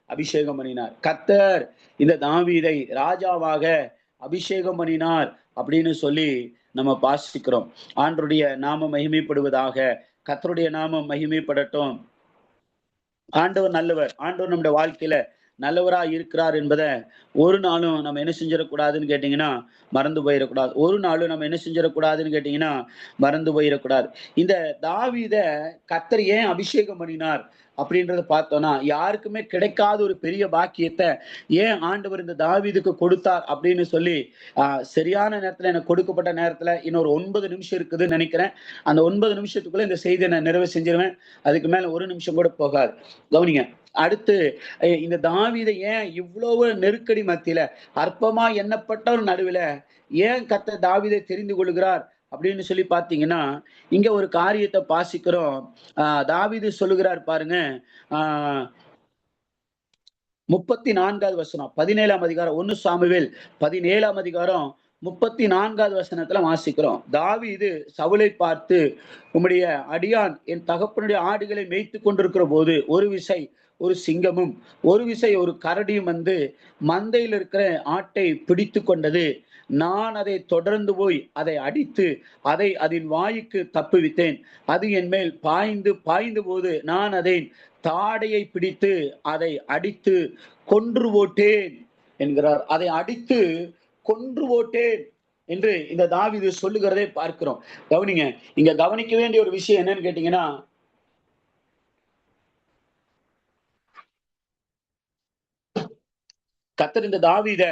அபிஷேகம் பண்ணினார். கர்த்தர் இந்த தாவீதை ராஜாவாக அபிஷேகம் பண்ணினார் அப்படின்னு சொல்லி நம்ம வாசிக்கிறோம். ஆண்டவருடைய நாமம் மகிமைப்படுவதாக, கர்த்தருடைய நாமம் மகிமைப்படட்டும். ஆண்டவர் நல்லவர், ஆண்டவர் நம்முடைய வாழ்க்கையில நல்லவரா இருக்கிறார் என்பதை ஒரு நாளும் நம்ம என்ன செஞ்சிடக்கூடாதுன்னு கேட்டீங்கன்னா மறந்து போயிடக்கூடாது. ஒரு நாளும் நம்ம என்ன செஞ்சிடக்கூடாதுன்னு கேட்டீங்கன்னா மறந்து போயிடக்கூடாது. இந்த தாவீதை கர்த்தர் ஏன் அபிஷேகம் பண்ணினார் அப்படின்றத பார்த்தோம்னா, யாருக்குமே கிடைக்காத ஒரு பெரிய பாக்கியத்தை ஏன் ஆண்டவர் இந்த தாவீதுக்கு கொடுத்தார் அப்படின்னு சொல்லி சரியான நேரத்துல எனக்கு கொடுக்கப்பட்ட நேரத்துல இன்னொரு 9 நிமிஷம் இருக்குதுன்னு நினைக்கிறேன். அந்த 9 நிமிஷத்துக்குள்ள இந்த செய்தியை நான் நிறைவு செஞ்சிருவேன். அதுக்கு மேல ஒரு நிமிஷம் கூட போகாது. கவனிங்க, அடுத்து இந்த தாவீதை ஏன் இவ்வளவு நெருக்கடி மத்தியில அற்பமா எண்ணப்பட்ட ஒரு நடுவில் ஏன் கர்த்தர் தாவீதை தெரிந்து கொள்கிறார் அப்படின்னு சொல்லி பாத்தீங்கன்னா, இங்க ஒரு காரியத்தை வாசிக்கிறோம். தாவீது சொல்லுகிறார் பாருங்க, 34வது வசனம், 17ஆம் அதிகாரம், 1 சாமுவேல் 17ஆம் அதிகாரம் 34வது வசனத்துல வாசிக்கிறோம். தாவீது சவுலை பார்த்து, உம்முடைய அடியான் என் தகப்பனுடைய ஆடுகளை மேய்த்து கொண்டிருக்கிற போது ஒரு விசை ஒரு சிங்கமும் ஒரு விசை ஒரு கரடியும் வந்து மந்தையில் இருக்கிற ஆட்டை பிடித்து கொண்டது. நான் அதை தொடர்ந்து போய் அதை அடித்து அதை அதன் வாய்க்கு தப்புவித்தேன். அது என் மேல் பாய்ந்து போது நான் அதை தாடையை பிடித்து அதை அடித்து கொன்று போட்டேன் என்கிறார். அதை அடித்து கொன்று போட்டேன் என்று இந்த தாவீது சொல்லுகிறதை பார்க்கிறோம். கவனிங்க, இங்க கவனிக்க வேண்டிய ஒரு விஷயம் என்னன்னு கேட்டீங்கன்னா, கர்த்தர் இந்த தாவீத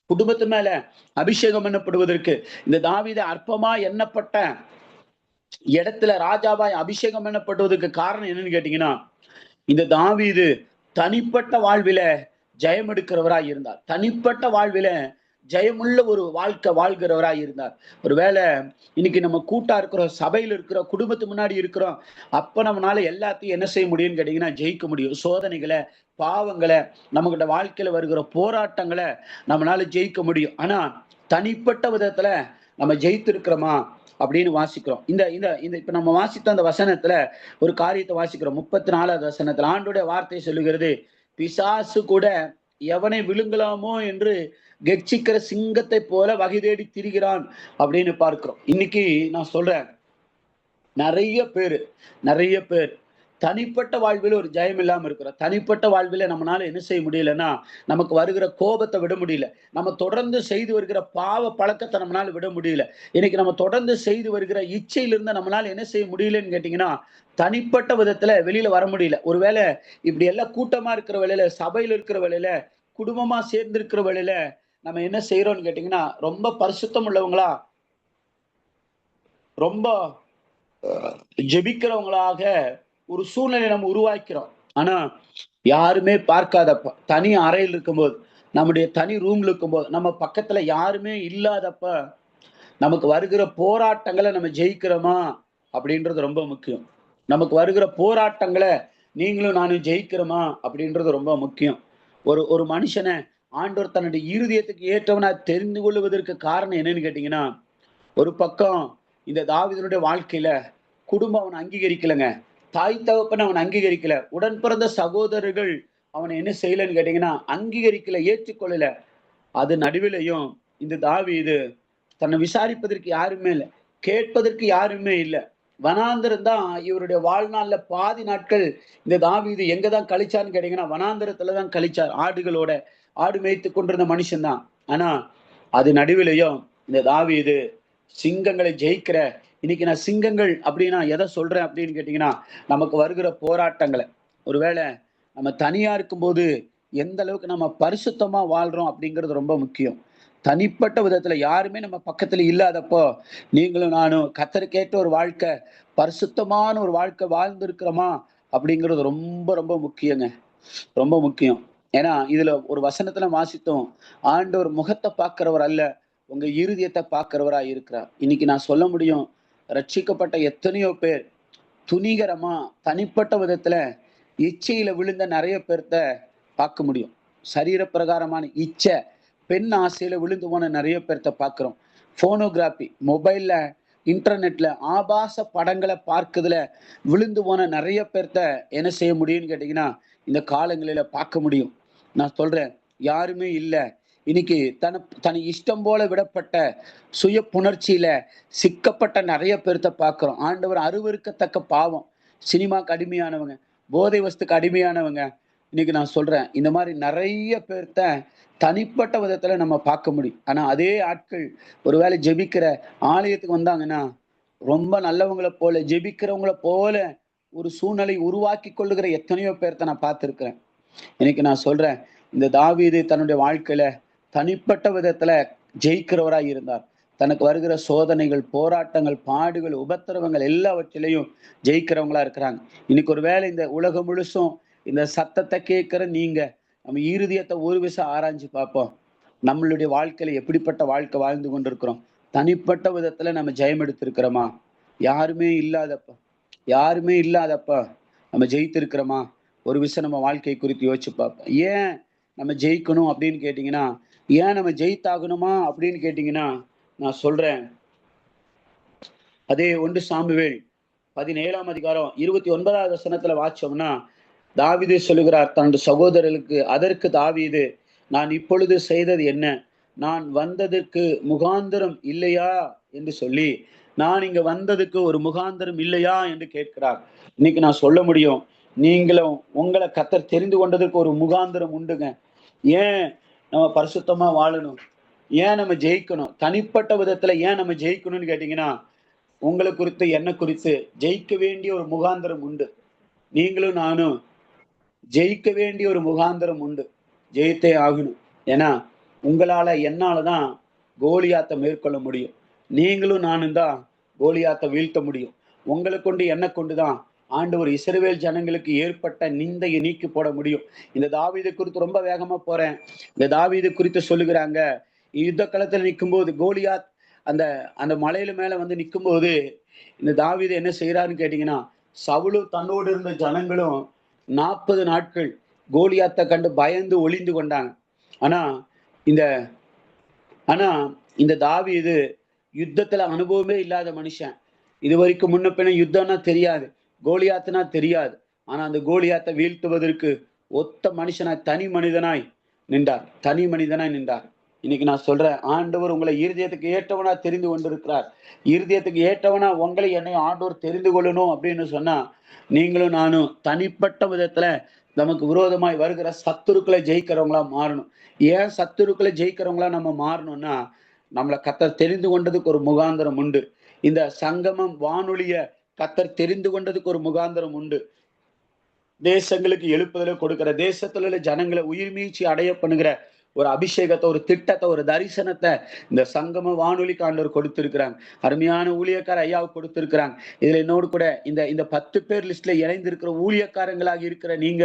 குடும்பத்து மேல அபிஷேகம் பண்ணப்படுவதற்கு, இந்த தாவீத அற்பமா எண்ணப்பட்ட இடத்துல ராஜாவாய் அபிஷேகம் பண்ணப்படுவதற்கு காரணம் என்னன்னு கேட்டீங்கன்னா, இந்த தாவீது தனிப்பட்ட வாழ்வில ஜெயம் எடுக்கிறவராய் இருந்தார். தனிப்பட்ட வாழ்வில ஜெயமுள்ள ஒரு வாழ்க்கை வாழ்கிறவராய் இருந்தார். ஒருவேளை இன்னைக்கு நம்ம கூட்டா இருக்கிறோம், சபையில இருக்கிறோம், குடும்பத்து முன்னாடி இருக்கிறோம், அப்ப நம்மளால எல்லாத்தையும் என்ன செய்ய முடியும்னு கேட்டீங்கன்னா ஜெயிக்க முடியும். சோதனைகளை, பாவங்களை, நம்மகிட்ட வாழ்க்கையில வருகிற போராட்டங்களை நம்மளால ஜெயிக்க முடியும். ஆனா தனிப்பட்ட விதத்துல நம்ம ஜெயித்திருக்கிறோமா அப்படின்னு வாசிக்கிறோம். இந்த இந்த இந்த இப்ப நம்ம வாசித்த அந்த வசனத்துல ஒரு காரியத்தை வாசிக்கிறோம். 34வது வசனத்துல ஆண்டோடைய வார்த்தை சொல்லுகிறது, பிசாசு கூட எவனை விழுங்கலாமோ என்று கெட்சிக்கிற சிங்கத்தை போல வகை தேடி திரிகிறான் அப்படின்னு பார்க்கிறோம். இன்னைக்கு நான் சொல்றேன், நிறைய பேர் தனிப்பட்ட வாழ்வில் ஒரு ஜெயம் இல்லாம இருக்கிறோம். தனிப்பட்ட வாழ்வில நம்மளால என்ன செய்ய முடியலன்னா, நமக்கு வருகிற கோபத்தை விட முடியல. நம்ம தொடர்ந்து செய்து வருகிற பாவ பழக்கத்தை நம்மளால விட முடியல. இன்னைக்கு நம்ம தொடர்ந்து செய்து வருகிற இச்சையிலிருந்து நம்மளால என்ன செய்ய முடியலன்னு கேட்டீங்கன்னா, தனிப்பட்ட விதத்துல வெளியில வர முடியல. ஒருவேளை இப்படி எல்லாம் கூட்டமா இருக்கிற வேலையில, சபையில இருக்கிற வேலையில, குடும்பமா சேர்ந்து இருக்கிற வேலையில நம்ம என்ன செய்யறோம்னு கேட்டீங்கன்னா, ரொம்ப பரிசுத்தம் உள்ளவங்களா, ரொம்ப ஜெபிக்கிறவங்களாக ஒரு சூழ்நிலை நம்ம உருவாக்கிறோம். ஆனா யாருமே பார்க்காதப்ப, தனி அறையில் இருக்கும்போது, நம்முடைய தனி ரூம்ல இருக்கும்போது, நம்ம பக்கத்துல யாருமே இல்லாதப்ப நமக்கு வருகிற போராட்டங்களை நம்ம ஜெயிக்கிறோமா அப்படின்றது ரொம்ப முக்கியம். நமக்கு வருகிற போராட்டங்களை நீங்களும் நானும் ஜெயிக்கிறோமா அப்படின்றது ரொம்ப முக்கியம். ஒரு மனுஷனை ஆண்டவர் தன்னுடைய இருதயத்துக்கு ஏற்றவனா தெரிந்து கொள்வதற்கு காரணம் என்னன்னு கேட்டீங்கன்னா, ஒரு பக்கம் இந்த தாவீதுடைய வாழ்க்கையில குடும்பம் அவனை அங்கீகரிக்கலைங்க, தாய் தகப்பன் அவன் அங்கீகரிக்கல, உடன் பிறந்த சகோதரர்கள் அவனை என்ன செய்யலன்னு கேட்டீங்கன்னா அங்கீகரிக்கல, ஏற்றுக்கொள்ளல. அது நடுவிலையும் இந்த தாவீது தன்னை விசாரிப்பதற்கு யாருமே இல்லை, கேட்பதற்கு யாருமே இல்லை. வனாந்திரம் தான் இவருடைய வாழ்நாள்ல பாதி நாட்கள் இந்த தாவீது எங்கதான் கழிச்சான்னு கேட்டீங்கன்னா வனாந்திரத்துலதான் கழிச்சார். ஆடு மேய்த்து கொண்டிருந்த மனுஷன் தான். ஆனா அது நடுவிலையும் இந்த தாவீது சிங்கங்களை ஜெயிக்கிற, இன்னைக்கு நான் சிங்கங்கள் அப்படின்னா எதை சொல்றேன் அப்படின்னு கேட்டீங்கன்னா, நமக்கு வருகிற போராட்டங்களை, ஒருவேளை நம்ம தனியா இருக்கும்போது எந்த அளவுக்கு நம்ம பரிசுத்தமா வாழ்றோம் அப்படிங்கிறது ரொம்ப முக்கியம். தனிப்பட்ட விதத்துல யாருமே நம்ம பக்கத்துல இல்லாதப்போ நீங்களும் நானும் கர்த்தருக்கேற்ற ஒரு வாழ்க்கை, பரிசுத்தமான ஒரு வாழ்க்கை வாழ்ந்திருக்கிறோமா அப்படிங்கிறது ரொம்ப ரொம்ப முக்கியங்க, ரொம்ப முக்கியம். ஏன்னா இதுல ஒரு வசனத்துல வாசித்தோம், ஆண்டவர் முகத்தை பார்க்கிறவர் அல்ல, உங்க இருதயத்தை பார்க்கிறவரா இருக்கிறார். இன்னைக்கு நான் சொல்ல முடியும், ரட்சிக்கப்பட்ட எத்தனையோ பேர் துணிகரமா தனிப்பட்ட விதத்துல இச்சையில விழுந்த நிறைய பேர்த்த பார்க்க முடியும். சரீர பிரகாரமான இச்சை, பெண் ஆசையில விழுந்து போன நிறைய பேர்த்த பார்க்கிறோம். போனோகிராபி, மொபைல்ல, இன்டர்நெட்ல ஆபாச படங்களை பார்க்கறதுல விழுந்து போன நிறைய பேர்த்த என்ன செய்ய முடியும்னு கேட்டீங்கன்னா இந்த காலங்களில பார்க்க முடியும். நான் சொல்றேன், யாருமே இல்லை. இன்னைக்கு தனி இஷ்டம் போல விடப்பட்ட சுய புணர்ச்சியில சிக்கப்பட்ட நிறைய பேர்த்த பார்க்கிறோம். ஆண்டவர் அருவருக்கத்தக்க பாவம், சினிமாக்கு அடிமையானவங்க, போதை வஸ்துக்கு அடிமையானவங்க, இன்னைக்கு நான் சொல்றேன் இந்த மாதிரி நிறைய பேர்த்த தனிப்பட்ட விதத்துல நம்ம பார்க்க முடியும். ஆனா அதே ஆட்கள் ஒருவேளை ஜெபிக்கிற ஆலயத்துக்கு வந்தாங்கன்னா ரொம்ப நல்லவங்களை போல, ஜெபிக்கிறவங்கள போல ஒரு சூழ்நிலை உருவாக்கி கொள்ளுகிற எத்தனையோ பேர்த்த நான் பார்த்திருக்கிறேன். இன்னைக்கு நான் சொல்றேன், இந்த தாவீது தன்னுடைய வாழ்க்கையில தனிப்பட்ட விதத்துல ஜெயிக்கிறவராய் இருந்தார். தனக்கு வருகிற சோதனைகள், போராட்டங்கள், பாடுகள், உபத்திரவங்கள் எல்லாவற்றிலையும் ஜெயிக்கிறவங்களா இருக்கிறாங்க. இன்னைக்கு ஒரு வேளை இந்த உலகம் முழுசும் இந்த சத்தத்தை கேட்கிற நீங்க நம்ம இருதயத்தை ஒரு விஷயம் ஆராய்ஞ்சு பார்ப்போம். நம்மளுடைய வாழ்க்கையில எப்படிப்பட்ட வாழ்க்கை வாழ்ந்து கொண்டிருக்கிறோம்? தனிப்பட்ட விதத்துல நம்ம ஜெயம் எடுத்திருக்கிறோமா? யாருமே இல்லாதப்ப நம்ம ஜெயித்திருக்கிறோமா? ஒரு விஷயம் நம்ம வாழ்க்கை குறித்து யோசிச்சு பார்ப்போம். ஏன் நம்ம ஜெயிக்கணும் அப்படின்னு கேட்டீங்கன்னா, ஏன் நம்ம ஜெயித்தாகணுமா அப்படின்னு கேட்டீங்கன்னா, நான் சொல்றேன், அதே 1 சாமுவேல் 17ஆம் அதிகாரம் 29வது வசனத்துல வாச்சோம்னா தாவீது சொல்லுகிறார் தன்னுடைய சகோதரர்களுக்கு, அதற்கு தாவீது, நான் இப்பொழுது செய்தது என்ன? நான் வந்ததற்கு முகாந்திரம் இல்லையா என்று சொல்லி, நான் இங்க வந்ததுக்கு ஒரு முகாந்திரம் இல்லையா என்று கேட்கிறார். இன்னைக்கு நான் சொல்ல முடியும், நீங்களும் உங்களை கர்த்தர் தெரிந்து கொண்டதற்கு ஒரு முகாந்திரம் உண்டுங்க. ஏன் நம்ம பரிசுத்தமா வாழணும், ஏன் நம்ம ஜெயிக்கணும், தனிப்பட்ட விதத்துல ஏன் நம்ம ஜெயிக்கணும்னு கேட்டீங்கன்னா, உங்களை குறித்து என்ன குறித்து ஜெயிக்க வேண்டிய ஒரு முகாந்திரம் உண்டு. நீங்களும் நானும் ஜெயிக்க வேண்டிய ஒரு முகாந்திரம் உண்டு. ஜெயித்தே ஆகணும். ஏன்னா உங்களால என்னாலதான் கோலியாத்தை மேற்கொள்ள முடியும். நீங்களும் நானும் தான் கோலியாத்தை வீழ்த்த முடியும். உங்களை கொண்டு என்ன கொண்டுதான் ஆண்டவர் இஸ்ரவேல் ஜனங்களுக்கு ஏற்பட்ட நிந்தையை நீக்கி போட முடியும். இந்த தாவீது குறித்து ரொம்ப வேகமா போறேன். இந்த தாவீது குறித்து சொல்லுகிறாங்க, யுத்த களத்துல நிற்கும் போது கோலியாத் அந்த அந்த மலையில மேல வந்து நிற்கும் போது இந்த தாவீது என்ன செய்யறாருன்னு கேட்டீங்கன்னா, சவுலும் தன்னோடு இருந்த ஜனங்களும் 40 நாட்கள் கோலியாத்தை கண்டு பயந்து ஒளிந்து கொண்டாங்க. ஆனா இந்த ஆனா இந்த தாவீது யுத்தத்துல அனுபவமே இல்லாத மனுஷன். இது வரைக்கும் முன்ன பின்ன யுத்தம்னா தெரியாது, கோலியாத்துனா தெரியாது. ஆனா அந்த கோலியாத்தை வீழ்த்துவதற்கு ஒத்த மனுஷனாய் தனி மனிதனாய் நின்றார். இன்னைக்கு நான் சொல்றேன், ஆண்டவர் உங்களை இருதயத்துக்கு ஏற்றவனா தெரிந்து கொண்டிருக்கிறார். இருதயத்துக்கு ஏற்றவனா உங்களை என்னை ஆண்டவர் தெரிந்து கொள்ளணும் அப்படின்னு சொன்னா, நீங்களும் நானும் தனிப்பட்ட விதத்துல நமக்கு விரோதமாய் வருகிற சத்துருக்களை ஜெயிக்கிறவங்களா மாறணும். ஏன் சத்துருக்களை ஜெயிக்கிறவங்களா நம்ம மாறணும்னா, நம்மளை கர்த்தர் தெரிந்து கொண்டதுக்கு ஒரு முகாந்திரம் உண்டு. இந்த சங்கமம் வானொலிய கர்த்தர் தெரிந்து கொண்டதுக்கு ஒரு முகாந்திரம் உண்டு. தேசங்களுக்கு எழுப்புதலை கொடுக்கிற, தேசத்துல உள்ள ஜனங்களை உயிர் மீழ்ச்சி அடைய பண்ணுகிற ஒரு அபிஷேகத்தை, ஒரு திட்டத்தை, ஒரு தரிசனத்தை இந்த சங்கம வானொலிக்கு ஆண்டவர் கொடுத்திருக்கிறாங்க. அருமையான ஊழியக்கார ஐயாவுக்கு கொடுத்திருக்கிறாங்க. இதுல என்னோடு கூட இந்த 10 பேர் லிஸ்ட்ல இணைந்திருக்கிற ஊழியக்காரங்களாக இருக்கிற நீங்க,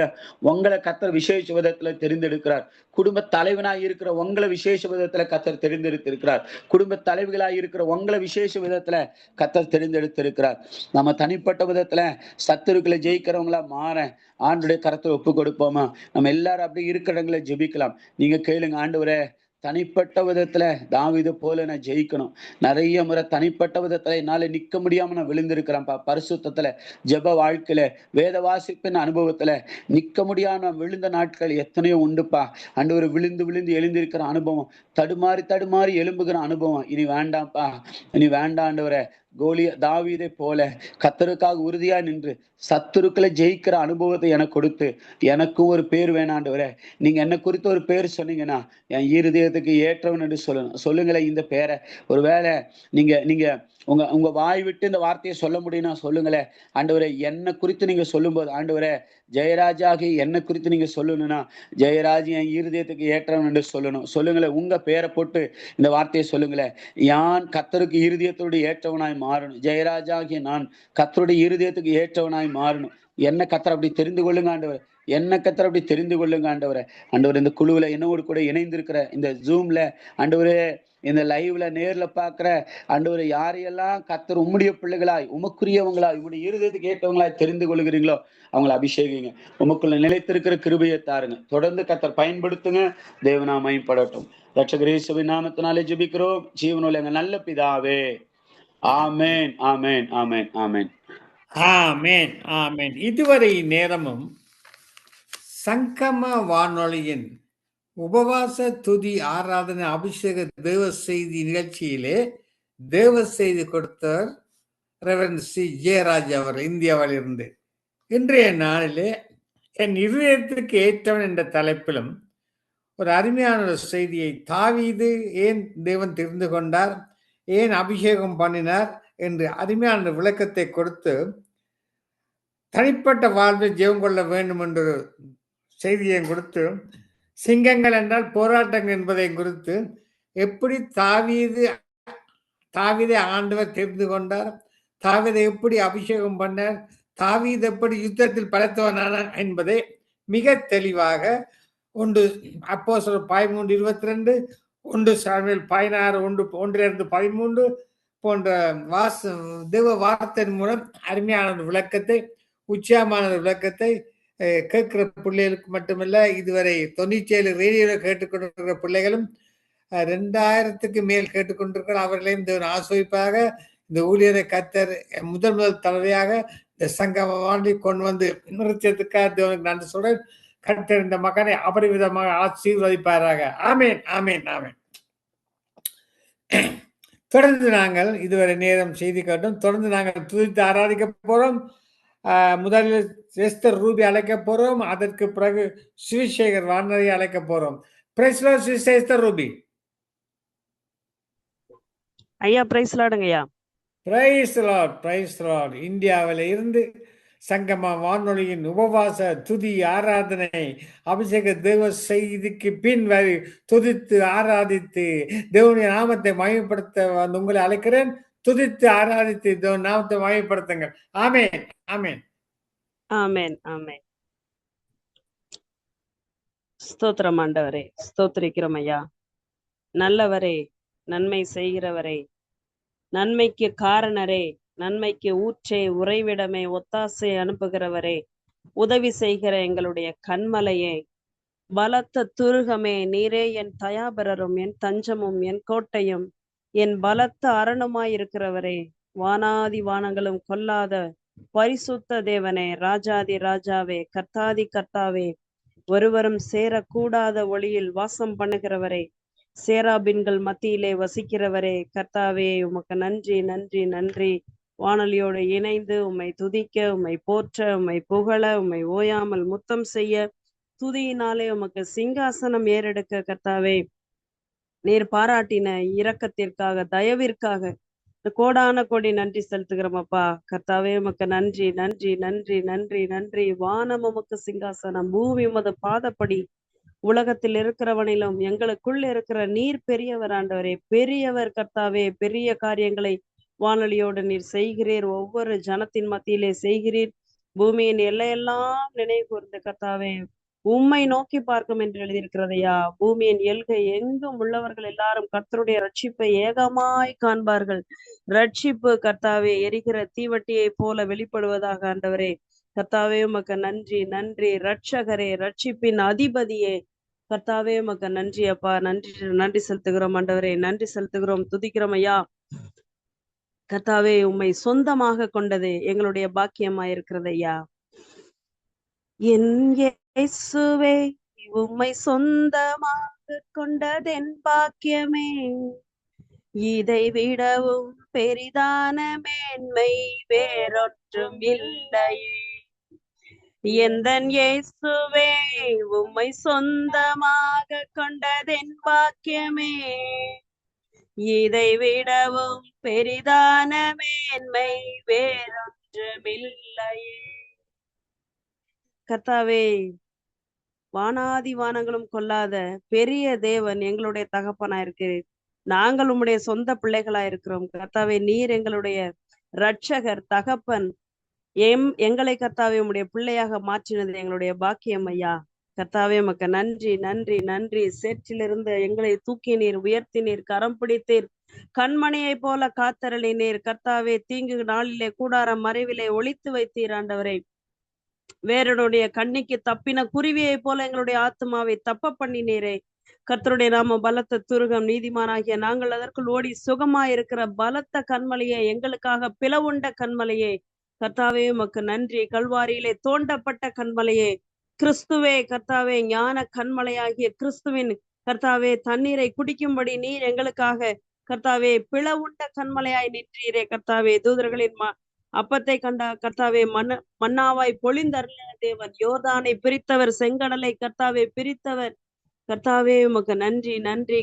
உங்களை கர்த்தர் விசேஷ விதத்துல தெரிந்தெடுக்கிறார். குடும்ப தலைவனாக இருக்கிற உங்களை விசேஷ விதத்துல கர்த்தர் தெரிந்தெடுத்திருக்கிறார். குடும்ப தலைவிகளாக இருக்கிற உங்களை விசேஷ விதத்துல கர்த்தர் தெரிந்தெடுத்திருக்கிறார். நம்ம தனிப்பட்ட விதத்துல சத்துருக்களை ஜெயிக்கிறவங்களா மாற ஆண்டுடைய கரத்துல ஒப்பு கொடுப்போமா? நம்ம எல்லாரும் அப்படி இருக்கிறவங்களை ஜெபிக்கலாம். நீங்க கேளுங்க, ஆண்டவரே தனிப்பட்ட விதத்துல தாவீது போல நான் ஜெயிக்கணும். நிறைய முறை தனிப்பட்ட விதத்துல என்னால நிக்க முடியாம நான் விழுந்திருக்கிறேன்ப்பா. பரிசுத்தத்துல, ஜெப வாழ்க்கையில, வேத வாசிப்பின் அனுபவத்துல நிக்க முடியாம விழுந்த நாட்கள் எத்தனையோ உண்டுப்பா. ஆண்டவர் விழுந்து விழுந்து எழுந்திருக்கிற அனுபவம், தடுமாறி எழும்புகிற அனுபவம் இனி வேண்டாம்ப்பா, இனி வேண்டாம் ஆண்டவரே. தாவீதை போல கர்த்தருக்காக உறுதியா நின்று சத்துருக்களை ஜெயிக்கிற அனுபவத்தை எனக்கு கொடுத்து எனக்கும் ஒரு பேர் வேணாண்டவரே. நீங்க என்ன குறித்து ஒரு பேர் சொன்னீங்கன்னா என் இருதயத்துக்கு ஏற்றவன் என்று சொல்லுங்களேன். இந்த பேரை ஒருவேளை நீங்க உங்க வாய் விட்டு இந்த வார்த்தையை சொல்ல முடியும்னா சொல்லுங்களேன். ஆண்டவரே என்னை குறித்து நீங்க சொல்லும்போது, ஆண்டவரே ஜெயராஜாகி என்னை குறித்து நீங்க சொல்லணும்னா, ஜெயராஜ் என் இருதயத்துக்கு ஏற்றவன் என்று சொல்லணும். சொல்லுங்களேன், உங்க பேரை போட்டு இந்த வார்த்தையை சொல்லுங்களேன். யான் கர்த்தருக்கு இருதயத்தோடு ஏற்றவனாய் மாறணும். ஜெயராஜாகிய நான் கர்த்தருடைய இருதயத்துக்கு ஏற்றவனாய் மாறணும். என்ன கர்த்தர் அப்படி தெரிந்து கொள்ளுங்க ஆண்டவர், என்ன கர்த்தர் அப்படி தெரிந்து கொள்ளுங்க ஆண்டவரே. ஆண்டவர் இந்த குழுவுல என்னோடு கூட இணைந்திருக்கிற இந்த ஜூம்ல ஆண்டவரே, இந்த லைவ்ல நேர்ல பாக்குற ஆண்டவரே, யாரையெல்லாம் கர்த்தர் உம்முடைய பிள்ளைகளாய், உமக்குரியவங்களாய், உம்முடைய இருதயத்துக்கு ஏற்றவங்களாய் தெரிந்து கொள்கிறீங்களோ அவங்களை அபிஷேகிங்க. உமக்குள்ள நிலைத்திருக்கிற கிருபையை தாருங்க. தொடர்ந்து கர்த்தர் பயன்படுத்துங்க. தேவனா மகிமைப்படட்டும். ரட்சகர் இயேசுவின் நாமத்தினாலே ஜெபிக்கிறோம் ஜீவனுள்ள எங்க நல்ல பிதாவே. ஆமென், ஆமென், ஆமென், ஆமென், ஆமென், ஆமென். இதுவரை நேரமும் சங்கம வானொலியின் உபவாச துதி ஆராதனை அபிஷேக தேவ செய்தி நிகழ்ச்சியிலே தேவ செய்தி கொடுத்தவர் ரெவரண்ட் சி ஜெயராஜ் அவர், இந்தியாவில் இருந்து. இன்றைய நாளிலே என் இருதயத்திற்கு ஏற்றவன் என்ற தலைப்பிலும் ஒரு அருமையான ஒரு செய்தியை, தாவீது ஏன் தேவன் தெரிந்து கொண்டார், ஏன் அபிஷேகம் பண்ணினார் என்று அருமையான விளக்கத்தை கொடுத்து, தனிப்பட்ட வாழ்வில் ஜெபம் கொள்ள வேண்டும் என்ற செய்தியை கொடுத்து, சிங்கங்கள் என்றால் போராட்டங்கள் என்பதை குறித்து, எப்படி தாவீதை ஆண்டவர் தெரிந்து கொண்டார், தாவீதை எப்படி அபிஷேகம் பண்ணார், தாவீது எப்படி யுத்தத்தில் படைத்தவனான என்பதை மிக தெளிவாக 1 அப்போஸ்தலர் 13:22, 1 சாமுவேல் 16, 1:13 போன்ற தேவ வார்த்தையின் மூலம் அருமையான விளக்கத்தை, உச்சியமான விளக்கத்தை கேட்கிற பிள்ளைகளுக்கு மட்டுமல்ல, இதுவரை 97 ரேடியோவில் கேட்டுக்கொண்டிருக்கிற பிள்ளைகளும் 2000க்கு மேல் கேட்டுக்கொண்டிருக்கிற அவர்களையும் தேவன் ஆசீர்வதிப்பாக. இந்த ஊழியரை கர்த்தர் முதல் தடவையாக இந்த சங்கம வானொலி கொண்டு வந்து நிறுத்தியதுக்காக தேவனுக்கு நன்றி சொல்றேன். கர்த்தர் இந்த மகனை அபரிவிதமாக ஆசீர்வதிப்பாராக. ஆமென், ஆமென், ஆமென். தொடர்ந்து நாங்கள் இதுவரை நேரம் செய்தி கேட்டோம். தொடர்ந்து நாங்கள் துதித்து ஆராதிக்க போறோம். முதலில் எஸ்தர் ரூபி அழைக்க போறோம். அதற்கு பிறகு சிவசேகர் வானரை அழைக்க போறோம். Praise Lord sister Esther Ruby. ஐயா பிரைஸ் லார்டுங்க ஐயா. Praise Lord, praise Lord. இந்தியாவில் இருந்து சங்கமா வானொலியின் உபவாச துதி ஆராதனை அபிஷேக தேவ செய்திக்கு பின் வரை துதித்து ஆராதித்து தேவனுடைய நாமத்தை மகிமைப்படுத்த வந்து உங்களை அழைக்கிறேன். துதித்து ஆராதித்து தேவன் நாமத்தை மகிமைப்படுத்துங்கள். ஆமென், ஆமென், ஆமென், ஆமென். ஸ்தோத்திரம் ஆண்டவரே, ஸ்தோத்திரிக்கிறோம் ஐயா. நல்லவரே, நன்மை செய்கிறவரே, நன்மைக்கு காரணரே, நன்மைக்கு ஊற்றே, உறைவிடமே, ஒத்தாசை அனுப்புகிறவரே, உதவி செய்கிற எங்களுடைய கண்மலையே, பலத்த துருகமே, நீரே என் தயாபரரும் என் தஞ்சமும் என் கோட்டையும் என் பலத்த அரணுமாயிருக்கிறவரே, வானாதி வானங்களும் கொல்லாத பரிசுத்த தேவனே, ராஜாதி ராஜாவே, கர்த்தாதி கர்த்தாவே, ஒருவரும் சேரக்கூடாத ஒளியில் வாசம் பண்ணுகிறவரே, சேராபின்கள் மத்தியிலே வசிக்கிறவரே, கர்த்தாவே உமக்கு நன்றி நன்றி நன்றி. வானொலியோடு இணைந்து உம்மை துதிக்க, உம்மை போற்ற, உம்மை புகழ, உம்மை ஓயாமல் முத்தம் செய்ய, துதியினாலே உமக்கு சிங்காசனம் ஏறெடுக்க கர்த்தாவே நீர் பாராட்டின இரக்கத்திற்காக, தயவிற்காக கோடான கோடி நன்றி செலுத்துகிறோம் அப்பா. கர்த்தாவே உமக்கு நன்றி நன்றி நன்றி நன்றி நன்றி. வானம் உமக்கு சிங்காசனம், பூமி உமது பாதப்படி. உலகத்தில் இருக்கிறவனிலும் எங்களுக்குள் இருக்கிற நீர் பெரியவர் ஆண்டவரே, பெரியவர் கர்த்தாவே. பெரிய காரியங்களை வானொலியோடு நீர் செய்கிறீர், ஒவ்வொரு ஜனத்தின் மத்தியிலே செய்கிறீர். பூமியின் எல்லையெல்லாம் நினைவு கூர்ந்து கர்த்தாவே உம்மை நோக்கி பார்க்கும் என்று எழுதியிருக்கிறதையா. பூமியின் எல்கை எங்கும் உள்ளவர்கள் எல்லாரும் கர்த்தருடைய ரட்சிப்பை ஏகமாய் காண்பார்கள். ரட்சிப்பு கர்த்தாவே எரிகிற தீவட்டியை போல வெளிப்படுவதாக ஆண்டவரே. கர்த்தாவே உமக்கு நன்றி நன்றி. ரட்சகரே, ரட்சிப்பின் அதிபதியே, கர்த்தாவே உமக்கு நன்றி அப்பா. நன்றி நன்றி செலுத்துகிறோம் ஆண்டவரே, நன்றி செலுத்துகிறோம், துதிக்கிறோம் ஐயா. கர்த்தாவே உம்மை சொந்தமாக கொண்டது எங்களுடைய பாக்கியமாயிருக்கிறது ஐயா. என் இயேசுவே உம்மை சொந்தமாக கொண்டதென் பாக்கியமே, இதை விடவும் பெரிதான மேன்மை வேறொன்றும் இல்லையே. எந்தன் இயேசுவே உம்மை சொந்தமாக கொண்டதென் பாக்கியமே, இதை விடவும் பெரிதான மேன்மை வேறொன்றுமில்லையே. கர்த்தாவே, வானாதி வானங்களும் கொல்லாத பெரிய தேவன் எங்களுடைய தகப்பனா இருக்கிறீர். நாங்கள் உம்முடைய சொந்த பிள்ளைகளா இருக்கிறோம் கர்த்தாவே. நீர் எங்களுடைய ரட்சகர், தகப்பன். எங்களை கர்த்தாவே உம்முடைய பிள்ளையாக மாற்றினது எங்களுடைய பாக்கியம் ஐயா. கர்த்தாவே உமக்கு நன்றி நன்றி நன்றி. சேற்றிலிருந்து எங்களை தூக்கி நீர், உயர்த்தி நீர், கரம் பிடித்தீர், கண்மணியை போல காத்தரளினீர் கர்த்தாவே. தீங்கு நாளிலே கூடாரம் மறைவிலே ஒளித்து வைத்தீர் ஆண்டவரை. வேறனுடைய கண்ணிக்கு தப்பின குருவியை போல எங்களுடைய ஆத்மாவை தப்ப பண்ணினீரே. கர்த்தருடைய நாம பலத்த துருகம், நீதிமானாகிய நாங்கள் அதற்குள் ஓடி சுகமாயிருக்கிற பலத்த கண்மலையே, எங்களுக்காக பிளவுண்ட கண்மலையே, கர்த்தாவே உமக்கு நன்றி. கல்வாரியிலே தோண்டப்பட்ட கண்மலையே, கிறிஸ்துவே கர்த்தாவே, ஞான கண்மலையாகிய கிறிஸ்துவின் கர்த்தாவே, தண்ணீரை குடிக்கும்படி நீர் எங்களுக்காக கர்த்தாவே பிளவுண்ட கண்மலையாய் நின்றீரே கர்த்தாவே. தூதர்களின் அப்பத்தை கண்ட கர்த்தாவே, மன்னாவாய் பொழிந்தருள தேவன், யோர்தானை பிரித்தவர், செங்கடலை கர்த்தாவே பிரித்தவர் கர்த்தாவே உமக்கு நன்றி நன்றி.